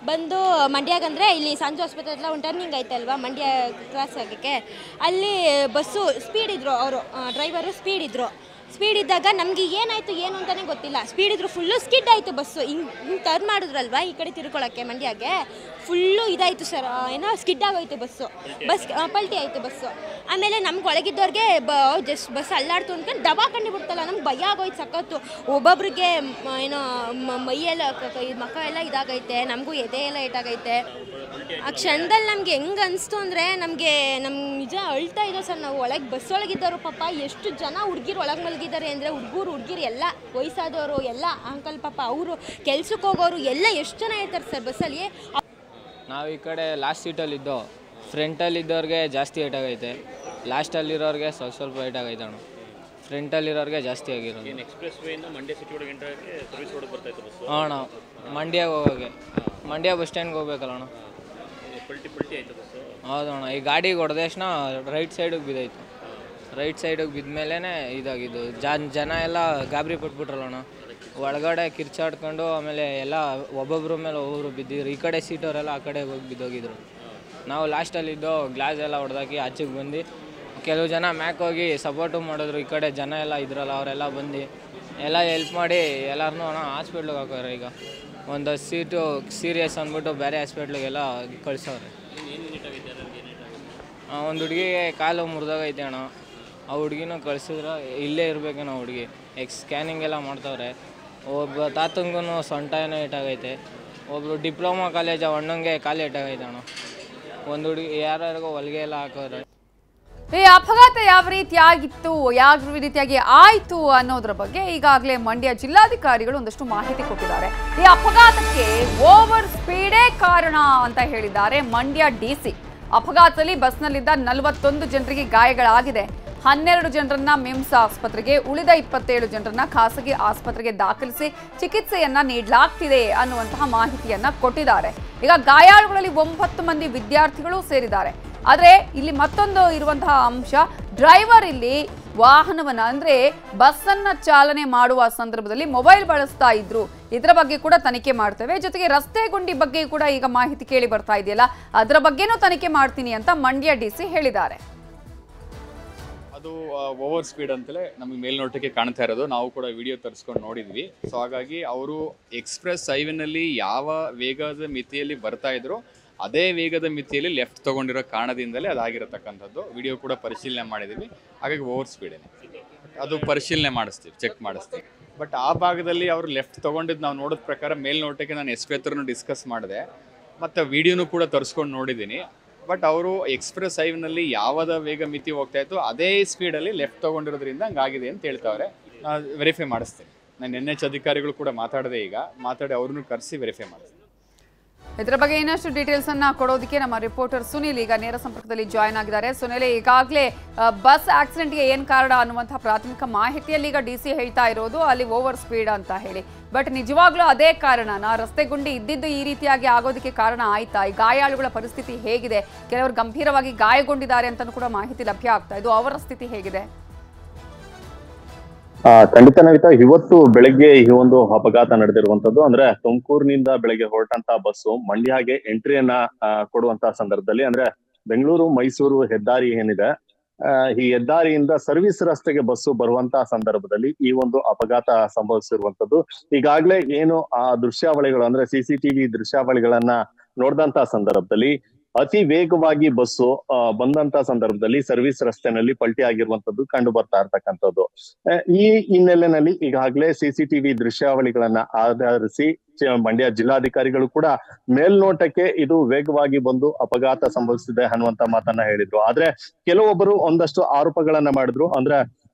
ಬಂದು ಮಂಡ್ಯಕ್ಕೆ ಅಂದರೆ ಇಲ್ಲಿ ಸಂಜು ಆಸ್ಪತ್ರೆ ಹತ್ರ ಒಂದು ಟರ್ನಿಂಗ್ ಐತೆ ಅಲ್ವಾ ಮಂಡ್ಯ ಕ್ರಾಸ್ ಆಗೋಕ್ಕೆ, ಅಲ್ಲಿ ಬಸ್ಸು ಸ್ಪೀಡ್ ಇದ್ದರು, ಅವರು ಡ್ರೈವರು ಸ್ಪೀಡ್ ಇದ್ದಾಗ ನಮಗೆ ಏನಾಯಿತು ಏನು ಅಂತಲೇ ಗೊತ್ತಿಲ್ಲ. ಸ್ಪೀಡ್ ಇದ್ರು, ಫುಲ್ಲು ಸ್ಕಿಡ್ ಆಯಿತು ಬಸ್ಸು. ಹಿಂಗೆ ಟರ್ನ್ ಮಾಡಿದ್ರಲ್ವ ಈ ಕಡೆ ತಿರ್ಕೊಳ್ಳೋಕ್ಕೆ ಮಂಡ್ಯಕ್ಕೆ, ಫುಲ್ಲು ಇದಾಯಿತು ಸರ್, ಏನೋ ಸ್ಕಿಡ್ ಆಗೋಯ್ತು ಬಸ್ ಪಲ್ಟಿ ಆಯಿತು ಬಸ್ಸು. ಆಮೇಲೆ ನಮ್ಗೆ ಒಳಗಿದ್ದವ್ರಿಗೆ ಜಸ್ಟ್ ಬಸ್ ಅಲ್ಲಾಡ್ತು ಅಂದ್ಕೊಂಡು ದಬಾ ಕಂಡು ಬಿಡ್ತಲ್ಲ, ನಮ್ಗೆ ಭಯ ಆಗೋಯ್ತು ಸಖತ್ತು. ಒಬ್ಬೊಬ್ರಿಗೆ ಏನೋ ಮೈಯೆಲ್ಲ ಮಕ್ಕ ಎಲ್ಲ ಇದಾಗೈತೆ, ನಮಗೂ ಎದೆ ಎಲ್ಲ ಏಟಾಗೈತೆ. ಆ ಕ್ಷಣದಲ್ಲಿ ನಮಗೆ ಹೆಂಗೆ ಅನಿಸ್ತು ಅಂದರೆ ನಮಗೆ ನಿಜ ಅಳ್ತಾ ಇದ್ದೋ ಸರ್. ನಾವು ಒಳಗೆ ಬಸ್ ಒಳಗಿದ್ದವರು ಪಾಪ ಎಷ್ಟು ಜನ ಹುಡುಗಿರು ಒಳಗೆ ಮಲಗಿದ್ದಾರೆ ಅಂದರೆ, ಹುಡುಗಿರು ಎಲ್ಲ ವಯಸ್ಸಾದವರು ಎಲ್ಲ ಅಂಕಲ್ ಪಾಪ ಅವರು ಕೆಲ್ಸಕ್ಕೆ ಹೋಗೋರು ಎಲ್ಲ ಎಷ್ಟು ಜನ ಇರ್ತಾರೆ ಸರ್ ಬಸ್ಸಲ್ಲಿ. ನಾವು ಈ ಕಡೆ ಲಾಸ್ಟ್ ಸೀಟಲ್ಲಿದ್ದೋ, ಫ್ರಂಟಲ್ಲಿದ್ದವ್ರಿಗೆ ಜಾಸ್ತಿ ಏಟಾಗೈತೆ, ಲಾಸ್ಟಲ್ಲಿರೋರಿಗೆ ಸ್ವಲ್ಪ ಏಟಾಗೈತೆ ಅಣ್ಣ. ಫ್ರಂಟಲ್ಲಿರೋರಿಗೆ ಜಾಸ್ತಿ ಆಗಿರೋದು. ಎಕ್ಸ್ಪ್ರೆಸ್ ವೇಯಿಂದ ಮಂಡ್ಯ ಸಿಟಿ ಒಳಗೆ ಎಂಟ್ರಾಗಿ ಸರ್ವಿಸ್ ರೋಡ್ ಬರ್ತಾ ಇತ್ತು ಬಸ್. ಅಣ್ಣ ಮಂಡ್ಯಗೆ ಹೋಗೋಕ್ಕೆ, ಮಂಡ್ಯ ಬಸ್ ಸ್ಟ್ಯಾಂಡ್ಗೆ ಹೋಗ್ಬೇಕಲ್ಲ ಅಣ್ಣ. ಪಲ್ಟಿ ಆಯಿತು ಬಸ್. ಹೌದು ಅಣ್ಣ. ಈ ಗಾಡಿಗೆ ಹೊಡೆದ ತಕ್ಷಣ ರೈಟ್ ಸೈಡಿಗೆ ಬಿದ್ದಾಯಿತು. ರೈಟ್ ಸೈಡಿಗೆ ಬಿದ್ಮೇಲೆ ಇದಾಗಿದ್ದು. ಜನ ಎಲ್ಲ ಗಾಬರಿ ಪಟ್ಬಿಟ್ರಲ್ಲ ಅಣ್ಣ. ಒಳಗಡೆ ಕಿರ್ಚಾಡ್ಕೊಂಡು ಆಮೇಲೆ ಎಲ್ಲ ಒಬ್ಬೊಬ್ಬರ ಮೇಲೆ ಒಬ್ಬೊಬ್ರು ಬಿದ್ದಿದ್ರು. ಈ ಕಡೆ ಸೀಟವರೆಲ್ಲ ಆ ಕಡೆ ಹೋಗಿ ಬಿದ್ದೋಗಿದ್ರು. ನಾವು ಲಾಸ್ಟಲ್ಲಿದ್ದು ಗ್ಲಾಸ್ ಎಲ್ಲ ಹೊಡೆದಾಕಿ ಆಚೆಗೆ ಬಂದು, ಕೆಲವು ಜನ ಮ್ಯಾಕ್ ಹೋಗಿ ಸಪೋರ್ಟು ಮಾಡಿದ್ರು. ಈ ಕಡೆ ಜನ ಎಲ್ಲ ಇದ್ರಲ್ಲ ಅವರೆಲ್ಲ ಬಂದು ಎಲ್ಲ ಹೆಲ್ಪ್ ಮಾಡಿ ಎಲ್ಲರನ್ನೂ ಅಣ್ಣ ಹಾಸ್ಪಿಟ್ಲಿಗೆ ಹಾಕೋರೆ. ಈಗ ಒಂದು ಸೀಟು ಸೀರಿಯಸ್ ಅಂದ್ಬಿಟ್ಟು ಬೇರೆ ಹಾಸ್ಪಿಟ್ಲಿಗೆಲ್ಲ ಕಳಿಸೋರೆ. ಒಂದು ಹುಡುಗಿಗೆ ಕಾಲು ಮುರಿದೋಗೈತೆ ಅಣ್ಣ. ಆ ಹುಡುಗಿನೂ ಕಳಿಸಿದ್ರೆ ಇಲ್ಲೇ ಇರಬೇಕೇನೋ ಹುಡುಗಿ. ಸ್ಕ್ಯಾನಿಂಗ್ ಎಲ್ಲ ಮಾಡ್ತವ್ರೆ. ಒಬ್ಬ ತಾತಂಗೂ ಸೊಂಟ ಏನೋ ಏಟಾಗೈತೆ. ಒಬ್ಬರು ಡಿಪ್ಲೊಮಾ ಕಾಲೇಜ್ ಅಣ್ಣಂಗೆ ಕಾಲು ಏಟಾಗೈತೆ ಅಣ್ಣ. ಒಂದು ಹುಡುಗಿ ಯಾರ್ಯಾರಿಗೋ ಹೊಲಿಗೆ ಎಲ್ಲ ಹಾಕೋರೆ. ಈ ಅಪಘಾತ ಯಾವ ರೀತಿಯಾಗಿತ್ತು, ಯಾವ ರೀತಿಯಾಗಿ ಆಯ್ತು ಅನ್ನೋದ್ರ ಬಗ್ಗೆ ಈಗಾಗಲೇ ಮಂಡ್ಯ ಜಿಲ್ಲಾಧಿಕಾರಿಗಳು ಒಂದಷ್ಟು ಮಾಹಿತಿ ಕೊಟ್ಟಿದ್ದಾರೆ. ಈ ಅಪಘಾತಕ್ಕೆ ಓವರ್ ಸ್ಪೀಡೇ ಕಾರಣ ಅಂತ ಹೇಳಿದ್ದಾರೆ ಮಂಡ್ಯ DC. ಅಪಘಾತದಲ್ಲಿ ಬಸ್ನಲ್ಲಿದ್ದ 41 ಜನರಿಗೆ ಗಾಯಗಳಾಗಿದೆ. 12 ಜನರನ್ನ ಮಿಮ್ಸ್ ಆಸ್ಪತ್ರೆಗೆ, ಉಳಿದ 27 ಜನರನ್ನ ಖಾಸಗಿ ಆಸ್ಪತ್ರೆಗೆ ದಾಖಲಿಸಿ ಚಿಕಿತ್ಸೆಯನ್ನ ನೀಡಲಾಗ್ತಿದೆ ಅನ್ನುವಂತಹ ಮಾಹಿತಿಯನ್ನ ಕೊಟ್ಟಿದ್ದಾರೆ. ಈಗ ಗಾಯಾಳುಗಳಲ್ಲಿ 9 ಮಂದಿ ವಿದ್ಯಾರ್ಥಿಗಳು ಸೇರಿದ್ದಾರೆ. ಆದರೆ ಇಲ್ಲಿ ಮತ್ತೊಂದು ಇರುವಂತಹ ಅಂಶ, ಡ್ರೈವರ್ ಇಲ್ಲಿ ವಾಹನವನ್ನ ಅಂದ್ರೆ ಬಸ್ಸನ್ನ ಚಾಲನೆ ಮಾಡುವ ಸಂದರ್ಭದಲ್ಲಿ ಮೊಬೈಲ್ ಬಳಸ್ತಾ ಇದ್ರು. ಇದರ ಬಗ್ಗೆ ಕೂಡ ತನಿಖೆ ಮಾಡ್ತೇವೆ. ಜೊತೆಗೆ ರಸ್ತೆ ಗುಂಡಿ ಬಗ್ಗೆ ಕೂಡ ಈಗ ಮಾಹಿತಿ ಕೇಳಿ ಬರ್ತಾ ಇದೆಯಲ್ಲ, ಅದರ ಬಗ್ಗೆನೂ ತನಿಖೆ ಮಾಡ್ತೀನಿ ಅಂತ ಮಂಡ್ಯ DC ಹೇಳಿದ್ದಾರೆ. ಅದು ಓವರ್ ಸ್ಪೀಡ್ ಅಂತಲೇ ನಮಗೆ ಮೇಲ್ನೋಟಕ್ಕೆ ಕಾಣ್ತಾ ಇರೋದು. ನಾವು ಕೂಡ ವಿಡಿಯೋ ತರಿಸ್ಕೊಂಡು ನೋಡಿದ್ವಿ. ಸೊ ಹಾಗಾಗಿ ಅವರು ಎಕ್ಸ್ಪ್ರೆಸ್ ಹೈವೇನಲ್ಲಿ ಯಾವ ವೇಗದ ಮಿತಿಯಲ್ಲಿ ಬರ್ತಾ ಇದ್ರು ಅದೇ ವೇಗದ ಮಿತಿಯಲ್ಲಿ ಲೆಫ್ಟ್ ತೊಗೊಂಡಿರೋ ಕಾರಣದಿಂದಲೇ ಅದಾಗಿರತಕ್ಕಂಥದ್ದು. ವಿಡಿಯೋ ಕೂಡ ಪರಿಶೀಲನೆ ಮಾಡಿದ್ದೀವಿ. ಹಾಗಾಗಿ ಓವರ್ ಸ್ಪೀಡೇನೆ ಅದು ಪರಿಶೀಲನೆ ಮಾಡಿಸ್ತೀವಿ, ಚೆಕ್ ಮಾಡಿಸ್ತೀವಿ. ಬಟ್ ಆ ಭಾಗದಲ್ಲಿ ಅವರು ಲೆಫ್ಟ್ ತೊಗೊಂಡಿದ್ದು ನಾವು ನೋಡೋದ ಪ್ರಕಾರ ಮೇಲ್ನೋಟಕ್ಕೆ ನಾನು SP ಹತ್ರನೂ ಡಿಸ್ಕಸ್ ಮಾಡಿದೆ, ಮತ್ತು ವಿಡಿಯೋನೂ ಕೂಡ ತರಿಸ್ಕೊಂಡು ನೋಡಿದ್ದೀನಿ. ಬಟ್ ಅವರು ಎಕ್ಸ್ಪ್ರೆಸ್ ಹೈವೇನಲ್ಲಿ ಯಾವ್ದು ವೇಗ ಮಿತಿ ಹೋಗ್ತಾ ಇತ್ತು ಅದೇ ಸ್ಪೀಡಲ್ಲಿ ಲೆಫ್ಟ್ ತೊಗೊಂಡಿರೋದ್ರಿಂದ ಹಂಗಾಗಿದೆ ಅಂತ ಹೇಳ್ತಾವ್ರೆ. ನಾನು ವೆರಿಫೈ ಮಾಡಿಸ್ತೀನಿ. ನಾನು NH ಅಧಿಕಾರಿಗಳು ಕೂಡ ಮಾತಾಡಿದೆ, ಈಗ ಮಾತಾಡಿ ಅವ್ರನ್ನೂ ಕರೆಸಿ ವೆರಿಫೈ ಮಾಡಿಸ್ತೀನಿ. ಇದರ ಬಗ್ಗೆ ಇನ್ನಷ್ಟು ಡೀಟೇಲ್ಸ್ ಅನ್ನ ಕೊಡೋದಕ್ಕೆ ನಮ್ಮ ರಿಪೋರ್ಟರ್ ಸುನಿಲ್ ಈಗ ನೇರ ಸಂಪರ್ಕದಲ್ಲಿ ಜಾಯ್ನ್ ಆಗಿದ್ದಾರೆ. ಸುನಿಲ್, ಈಗಾಗಲೇ ಬಸ್ ಆಕ್ಸಿಡೆಂಟ್ಗೆ ಏನ್ ಕಾರಣ ಅನ್ನುವಂತಹ ಪ್ರಾಥಮಿಕ ಮಾಹಿತಿಯಲ್ಲಿ ಈಗ DC ಹೇಳ್ತಾ ಇರೋದು ಅಲ್ಲಿ ಓವರ್ ಸ್ಪೀಡ್ ಅಂತ ಹೇಳಿ, ಬಟ್ ನಿಜವಾಗ್ಲೂ ಅದೇ ಕಾರಣನಾ? ರಸ್ತೆ ಗುಂಡಿ ಇದ್ದಿದ್ದು ಈ ರೀತಿಯಾಗಿ ಆಗೋದಕ್ಕೆ ಕಾರಣ ಆಯ್ತಾ? ಈ ಗಾಯಾಳುಗಳ ಪರಿಸ್ಥಿತಿ ಹೇಗಿದೆ? ಕೆಲವರು ಗಂಭೀರವಾಗಿ ಗಾಯಗೊಂಡಿದ್ದಾರೆ ಅಂತಲೂ ಕೂಡ ಮಾಹಿತಿ ಲಭ್ಯ ಆಗ್ತಾ ಇದ್ದು, ಅವರ ಸ್ಥಿತಿ ಹೇಗಿದೆ? ಖಂಡಿತ ನವಿತಾ, ಇವತ್ತು ಬೆಳಗ್ಗೆ ಈ ಒಂದು ಅಪಘಾತ ನಡೆದಿರುವಂತದ್ದು. ಅಂದ್ರೆ ತುಮಕೂರಿನಿಂದ ಬೆಳಗ್ಗೆ ಹೊರಟಂತ ಬಸ್ಸು ಮಂಡ್ಯಗೆ ಎಂಟ್ರಿಯನ್ನ ಕೊಡುವಂತಹ ಸಂದರ್ಭದಲ್ಲಿ, ಅಂದ್ರೆ ಬೆಂಗಳೂರು ಮೈಸೂರು ಹೆದ್ದಾರಿ ಏನಿದೆ, ಈ ಹೆದ್ದಾರಿಯಿಂದ ಸರ್ವಿಸ್ ರಸ್ತೆಗೆ ಬಸ್ಸು ಬರುವಂತಹ ಸಂದರ್ಭದಲ್ಲಿ ಈ ಒಂದು ಅಪಘಾತ ಸಂಭವಿಸಿರುವಂತದ್ದು. ಈಗಾಗ್ಲೇ ಏನು ಆ ದೃಶ್ಯಾವಳಿಗಳು ಅಂದ್ರೆ CCTV ದೃಶ್ಯಾವಳಿಗಳನ್ನ ನೋಡಿದಂತ ಸಂದರ್ಭದಲ್ಲಿ ಅತಿ ವೇಗವಾಗಿ ಬಸ್ಸು ಬಂದಂತ ಸಂದರ್ಭದಲ್ಲಿ ಸರ್ವಿಸ್ ರಸ್ತೆನಲ್ಲಿ ಪಲ್ಟಿ ಆಗಿರುವಂತದ್ದು ಕಂಡು ಬರ್ತಾ ಇರ್ತಕ್ಕಂಥದ್ದು. ಈ ಹಿನ್ನೆಲೆಯಲ್ಲಿ ಈಗಾಗಲೇ CCTV ದೃಶ್ಯಾವಳಿಗಳನ್ನ ಆಧರಿಸಿ ಮಂಡ್ಯ ಜಿಲ್ಲಾಧಿಕಾರಿಗಳು ಕೂಡ ಮೇಲ್ನೋಟಕ್ಕೆ ಇದು ವೇಗವಾಗಿ ಬಂದು ಅಪಘಾತ ಸಂಭವಿಸಿದೆ ಅನ್ನುವಂತ ಮಾತನ್ನ ಹೇಳಿದ್ರು. ಆದ್ರೆ ಕೆಲವೊಬ್ಬರು ಒಂದಷ್ಟು ಆರೋಪಗಳನ್ನ ಮಾಡಿದ್ರು. ಅಂದ್ರೆ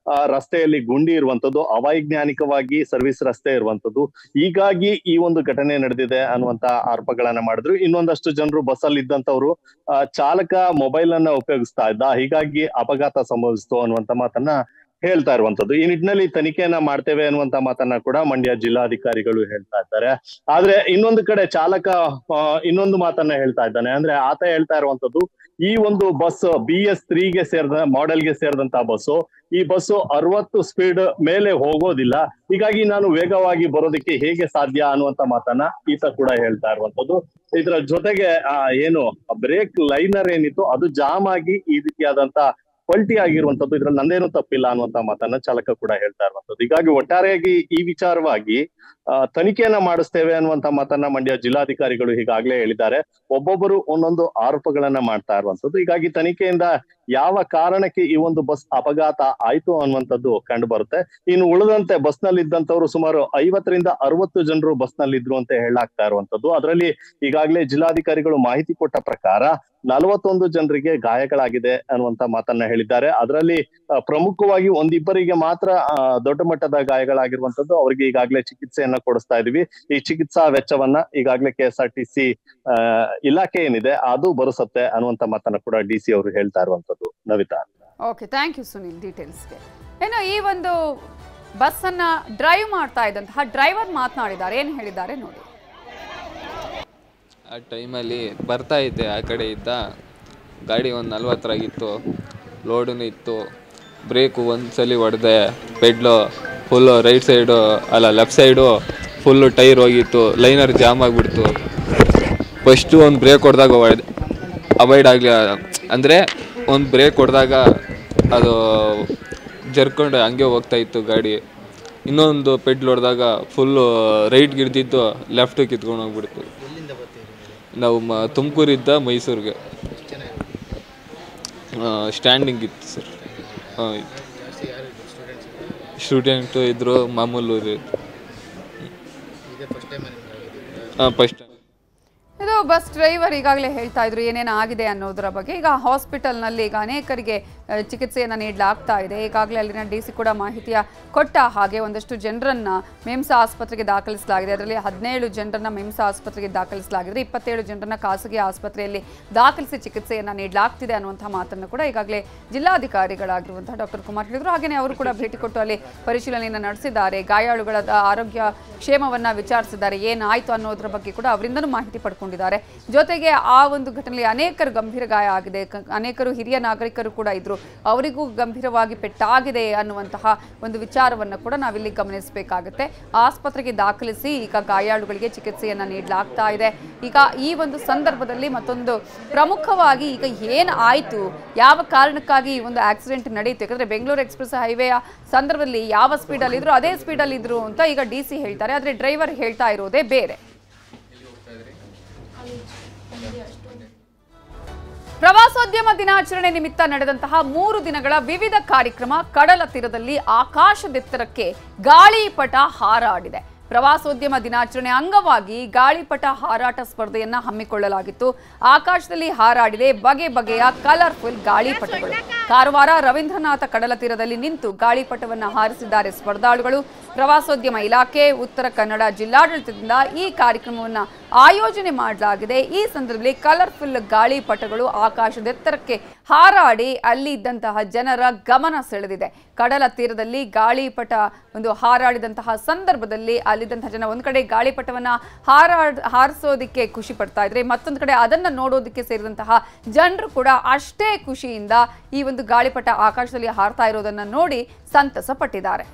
ರಸ್ತೆಯಲ್ಲಿ ಗುಂಡಿ ಇರುವಂತದ್ದು, ಅವೈಜ್ಞಾನಿಕವಾಗಿ ಸರ್ವಿಸ್ ರಸ್ತೆ ಇರುವಂತದ್ದು, ಹೀಗಾಗಿ ಈ ಒಂದು ಘಟನೆ ನಡೆದಿದೆ ಅನ್ನುವಂತ ಆರೋಪಗಳನ್ನ ಮಾಡಿದ್ರು. ಇನ್ನೊಂದಷ್ಟು ಜನರು ಬಸ್ಸಲ್ಲಿ ಇದ್ದಂತವ್ರು ಚಾಲಕ ಮೊಬೈಲ್ ಅನ್ನ ಉಪಯೋಗಿಸ್ತಾ ಇದ್ದ, ಹೀಗಾಗಿ ಅಪಘಾತ ಸಂಭವಿಸ್ತು ಅನ್ನುವಂತ ಮಾತನ್ನ ಹೇಳ್ತಾ ಇರುವಂತದ್ದು. ಈ ನಿಟ್ಟಿನಲ್ಲಿ ತನಿಖೆಯನ್ನ ಮಾಡ್ತೇವೆ ಅನ್ನುವಂತ ಮಾತನ್ನ ಕೂಡ ಮಂಡ್ಯ ಜಿಲ್ಲಾಧಿಕಾರಿಗಳು ಹೇಳ್ತಾ ಇದ್ದಾರೆ. ಆದ್ರೆ ಇನ್ನೊಂದು ಕಡೆ ಚಾಲಕ ಇನ್ನೊಂದು ಮಾತನ್ನ ಹೇಳ್ತಾ ಇದ್ದಾನೆ. ಅಂದ್ರೆ ಆತ ಹೇಳ್ತಾ ಇರುವಂತದ್ದು, ಈ ಒಂದು ಬಸ್ BS3ಗೆ ಮಾಡೆಲ್ಗೆ ಸೇರಿದಂತ ಬಸ್ಸು, ಈ ಬಸ್ಸು 60 ಸ್ಪೀಡ್ ಮೇಲೆ ಹೋಗೋದಿಲ್ಲ, ಹೀಗಾಗಿ ನಾನು ವೇಗವಾಗಿ ಬರೋದಕ್ಕೆ ಹೇಗೆ ಸಾಧ್ಯ ಅನ್ನುವಂತ ಮಾತನ್ನ ಈತ ಕೂಡ ಹೇಳ್ತಾ ಇರುವಂತದ್ದು. ಇದರ ಜೊತೆಗೆ ಏನು ಬ್ರೇಕ್ ಲೈನರ್ ಏನಿತ್ತು ಅದು ಜಾಮ್ ಆಗಿ ಈ ರೀತಿಯಾದಂತ ಪಲ್ಟಿ ಆಗಿರುವಂತದ್ದು, ಇದ್ರಲ್ಲಿ ನಂದೇನು ತಪ್ಪಿಲ್ಲ ಅನ್ನುವಂತ ಮಾತನ್ನ ಚಾಲಕ ಕೂಡ ಹೇಳ್ತಾ ಇರುವಂತದ್ದು. ಹೀಗಾಗಿ ಒಟ್ಟಾರೆಯಾಗಿ ಈ ವಿಚಾರವಾಗಿ ತನಿಖೆಯನ್ನ ಮಾಡಿಸ್ತೇವೆ ಅನ್ನುವಂತ ಮಾತನ್ನ ಮಂಡ್ಯ ಜಿಲ್ಲಾಧಿಕಾರಿಗಳು ಈಗಾಗಲೇ ಹೇಳಿದ್ದಾರೆ. ಒಬ್ಬೊಬ್ಬರು ಒಂದೊಂದು ಆರೋಪಗಳನ್ನ ಮಾಡ್ತಾ ಇರುವಂತದ್ದು. ಹೀಗಾಗಿ ತನಿಖೆಯಿಂದ ಯಾವ ಕಾರಣಕ್ಕೆ ಈ ಒಂದು ಬಸ್ ಅಪಘಾತ ಆಯ್ತು ಅನ್ನುವಂಥದ್ದು ಕಂಡು ಬರುತ್ತೆ. ಇನ್ನು ಉಳಿದಂತೆ ಬಸ್ ನಲ್ಲಿ ಇದ್ದಂತವ್ರು ಸುಮಾರು 50 ರಿಂದ 60 ಜನರು ಬಸ್ ನಲ್ಲಿ ಇದ್ರು ಅಂತ ಹೇಳಾಗ್ತಾ ಇರುವಂತದ್ದು. ಅದರಲ್ಲಿ ಈಗಾಗಲೇ ಜಿಲ್ಲಾಧಿಕಾರಿಗಳು ಮಾಹಿತಿ ಕೊಟ್ಟ ಪ್ರಕಾರ 41 ಜನರಿಗೆ ಗಾಯಗಳಾಗಿದೆ ಅನ್ನುವಂತ ಮಾತನ್ನ ಹೇಳಿದ್ದಾರೆ. ಅದರಲ್ಲಿ ಪ್ರಮುಖವಾಗಿ ಒಂದಿಬ್ಬರಿಗೆ ಮಾತ್ರ ದೊಡ್ಡ ಮಟ್ಟದ ಗಾಯಗಳಾಗಿರುವಂತದ್ದು. ಅವರಿಗೆ ಈಗಾಗಲೇ ಚಿಕಿತ್ಸೆಯನ್ನ ಕೊಡಿಸ್ತಾ ಇದೀವಿ. ಈ ಚಿಕಿತ್ಸಾ ವೆಚ್ಚವನ್ನ ಈಗಾಗಲೇ KSRTC ಇಲಾಖೆ ಏನಿದೆ ಅದು ಭರಿಸುತ್ತೆ ಅನ್ನುವಂತ ಮಾತನ್ನ ಕೂಡ DC ಅವರು ಹೇಳ್ತಾ ಇರುವಂತದ್ದು. Navitha, okay, thank you Sunil ಡೀಟೇಲ್ಸ್ಗೆ. ಏನು ಈ ಒಂದು ಬಸ್ ಅನ್ನ ಡ್ರೈವ್ ಮಾಡ್ತಾ ಇದ್ದಂತಹ ಡ್ರೈವರ್ ಮಾತನಾಡಿದ್ದಾರೆ, ಏನ್ ಹೇಳಿದ್ದಾರೆ ನೋಡಿ. ಆ ಟೈಮಲ್ಲಿ ಬರ್ತಾ ಇದ್ದೆ, ಆ ಕಡೆ ಇದ್ದ ಗಾಡಿ ಒಂದು 40ರಾಗಿತ್ತು, ಲೋಡೂ ಇತ್ತು. ಬ್ರೇಕು ಒಂದ್ಸಲಿ ಹೊಡೆದೆ, ಪೆಡ್ಲು ಫುಲ್ಲು ರೈಟ್ ಸೈಡು ಅಲ್ಲ ಲೆಫ್ಟ್ ಸೈಡು ಫುಲ್ಲು ಟೈರ್ ಹೋಗಿತ್ತು, ಲೈನರ್ ಜಾಮ್ ಆಗಿಬಿಡ್ತು. ಫಸ್ಟು ಒಂದು ಬ್ರೇಕ್ ಹೊಡೆದಾಗ ಅವಾಯ್ಡ್ ಆಗಲಿ, ಅಂದರೆ ಒಂದು ಬ್ರೇಕ್ ಹೊಡೆದಾಗ ಅದು ಜರ್ಕೊಂಡು ಹಂಗೆ ಹೋಗ್ತಾ ಇತ್ತು ಗಾಡಿ. ಇನ್ನೊಂದು ಪೆಡ್ಲ್ ಹೊಡೆದಾಗ ಫುಲ್ಲು ರೈಟ್ಗೆ ಹಿಡ್ದಿದ್ದು ಲೆಫ್ಟಿಗೆ ಕಿತ್ಕೊಂಡು ಹೋಗ್ಬಿಡ್ತು. ನಾವು ತುಮಕೂರಿದ್ದ ಮೈಸೂರಿಗೆ ಸ್ಟ್ಯಾಂಡಿಂಗ್ ಇತ್ತು ಸರ್. ಹಾಂ, ಇತ್ತು. ಸ್ಟೂಡೆಂಟು ಇದ್ದರು, ಮಾಮೂಲು. ಹಾಂ, ಫಸ್ಟ್ ಟೈಮ್. ಇದು ಬಸ್ ಡ್ರೈವರ್ ಈಗಾಗಲೇ ಹೇಳ್ತಾ ಇದ್ರು ಏನೇನು ಆಗಿದೆ ಅನ್ನೋದರ ಬಗ್ಗೆ. ಈಗ ಹಾಸ್ಪಿಟಲ್ನಲ್ಲಿ ಈಗ ಅನೇಕರಿಗೆ ಚಿಕಿತ್ಸೆಯನ್ನು ನೀಡಲಾಗ್ತಾ ಇದೆ. ಈಗಾಗಲೇ ಅಲ್ಲಿನ DC ಕೂಡ ಮಾಹಿತಿಯ ಕೊಟ್ಟ ಹಾಗೆ ಒಂದಷ್ಟು ಜನರನ್ನ ಮಿಮ್ಸ್ ಆಸ್ಪತ್ರೆಗೆ ದಾಖಲಿಸಲಾಗಿದೆ. ಅದರಲ್ಲಿ 17 ಜನರನ್ನ ಮಿಮ್ಸ್ ಆಸ್ಪತ್ರೆಗೆ ದಾಖಲಿಸಲಾಗಿದೆ, 27 ಜನರನ್ನ ಖಾಸಗಿ ಆಸ್ಪತ್ರೆಯಲ್ಲಿ ದಾಖಲಿಸಿ ಚಿಕಿತ್ಸೆಯನ್ನು ನೀಡಲಾಗ್ತಿದೆ ಅನ್ನುವಂಥ ಮಾತನ್ನು ಕೂಡ ಈಗಾಗಲೇ ಜಿಲ್ಲಾಧಿಕಾರಿಗಳಾಗಿರುವಂತಹ ಡಾಕ್ಟರ್ ಕುಮಾರ್ ಹೇಳಿದರು. ಹಾಗೆಯೇ ಅವರು ಕೂಡ ಭೇಟಿ ಕೊಟ್ಟು ಅಲ್ಲಿ ಪರಿಶೀಲನೆಯನ್ನು ನಡೆಸಿದ್ದಾರೆ. ಗಾಯಾಳುಗಳ ಆರೋಗ್ಯ ಕ್ಷೇಮವನ್ನು ವಿಚಾರಿಸಿದ್ದಾರೆ. ಏನಾಯಿತು ಅನ್ನೋದ್ರ ಬಗ್ಗೆ ಕೂಡ ಅವರಿಂದನೂ ಮಾಹಿತಿ ಪಡ್ಕೊಂಡಿದ್ದಾರೆ. ಜೊತೆಗೆ ಆ ಒಂದು ಘಟನೆಯಲ್ಲಿ ಅನೇಕರು ಗಂಭೀರ ಗಾಯ ಆಗಿದೆ, ಅನೇಕರು ಹಿರಿಯ ನಾಗರಿಕರು ಕೂಡ ಇದ್ರು, ಅವರಿಗೂ ಗಂಭೀರವಾಗಿ ಪೆಟ್ಟಾಗಿದೆ ಅನ್ನುವಂತಹ ಒಂದು ವಿಚಾರವನ್ನು ಕೂಡ ನಾವಿಲ್ಲಿ ಗಮನಿಸಬೇಕಾಗುತ್ತೆ. ಆಸ್ಪತ್ರೆಗೆ ದಾಖಲಿಸಿ ಈಗ ಗಾಯಾಳುಗಳಿಗೆ ಚಿಕಿತ್ಸೆಯನ್ನು ನೀಡಲಾಗ್ತಾ ಇದೆ. ಈಗ ಈ ಒಂದು ಸಂದರ್ಭದಲ್ಲಿ ಮತ್ತೊಂದು ಪ್ರಮುಖವಾಗಿ ಈಗ ಏನು ಆಯಿತು, ಯಾವ ಕಾರಣಕ್ಕಾಗಿ ಈ ಒಂದು ಆಕ್ಸಿಡೆಂಟ್ ನಡೆಯಿತು, ಯಾಕಂದರೆ ಬೆಂಗಳೂರು ಎಕ್ಸ್ಪ್ರೆಸ್ ಹೈವೇಯ ಸಂದರ್ಭದಲ್ಲಿ ಯಾವ ಸ್ಪೀಡಲ್ಲಿ ಇದ್ರು ಅದೇ ಸ್ಪೀಡಲ್ಲಿ ಇದ್ರು ಅಂತ ಈಗ DC ಹೇಳ್ತಾರೆ. ಆದರೆ ಡ್ರೈವರ್ ಹೇಳ್ತಾ ಇರೋದೇ ಬೇರೆ. ಪ್ರವಾಸೋದ್ಯಮ ದಿನಾಚರಣೆ ನಿಮಿತ್ತ ನಡೆದಂತಹ 3 ದಿನಗಳ ವಿವಿಧ ಕಾರ್ಯಕ್ರಮ ಕಡಲ ತೀರದಲ್ಲಿ ಆಕಾಶದೆತ್ತರಕ್ಕೆ ಗಾಳಿಪಟ ಹಾರಾಡಿದೆ. ಪ್ರವಾಸೋದ್ಯಮ ದಿನಾಚರಣೆ ಅಂಗವಾಗಿ ಗಾಳಿಪಟ ಹಾರಾಟ ಸ್ಪರ್ಧೆಯನ್ನ ಹಮ್ಮಿಕೊಳ್ಳಲಾಗಿತ್ತು. ಆಕಾಶದಲ್ಲಿ ಹಾರಾಡಿದೆ ಬಗೆ ಬಗೆಯ ಕಲರ್ಫುಲ್ ಗಾಳಿಪಟಗಳು. ಕಾರವಾರ ರವೀಂದ್ರನಾಥ ಕಡಲ ತೀರದಲ್ಲಿ ನಿಂತು ಗಾಳಿಪಟವನ್ನು ಹಾರಿಸಿದ್ದಾರೆ ಸ್ಪರ್ಧಾಳುಗಳು. ಪ್ರವಾಸೋದ್ಯಮ ಇಲಾಖೆ, ಉತ್ತರ ಕನ್ನಡ ಜಿಲ್ಲಾಡಳಿತದಿಂದ ಈ ಕಾರ್ಯಕ್ರಮವನ್ನು ಆಯೋಜನೆ ಮಾಡಲಾಗಿದೆ. ಈ ಸಂದರ್ಭದಲ್ಲಿ ಕಲರ್ಫುಲ್ ಗಾಳಿಪಟಗಳು ಆಕಾಶದೆತ್ತರಕ್ಕೆ ಹಾರಾಡಿ ಅಲ್ಲಿ ಇದ್ದಂತಹ ಜನರ ಗಮನ ಸೆಳೆದಿದೆ. ಕಡಲ ತೀರದಲ್ಲಿ ಗಾಳಿಪಟ ಒಂದು ಹಾರಾಡಿದಂತಹ ಸಂದರ್ಭದಲ್ಲಿ ಅಲ್ಲಿದ್ದಂತಹ ಜನ ಒಂದು ಕಡೆ ಗಾಳಿಪಟವನ್ನ ಹಾರಿಸೋದಕ್ಕೆ ಖುಷಿ ಪಡ್ತಾ ಇದ್ರೆ, ಮತ್ತೊಂದು ಕಡೆ ಅದನ್ನ ನೋಡೋದಕ್ಕೆ ಸೇರಿದಂತಹ ಜನರು ಕೂಡ ಅಷ್ಟೇ ಖುಷಿಯಿಂದ ಈ ಒಂದು ಗಾಳಿಪಟ ಆಕಾಶದಲ್ಲಿ ಹಾರ್ತಾ ಇರೋದನ್ನ ನೋಡಿ ಸಂತಸ ಪಟ್ಟಿದ್ದಾರೆ.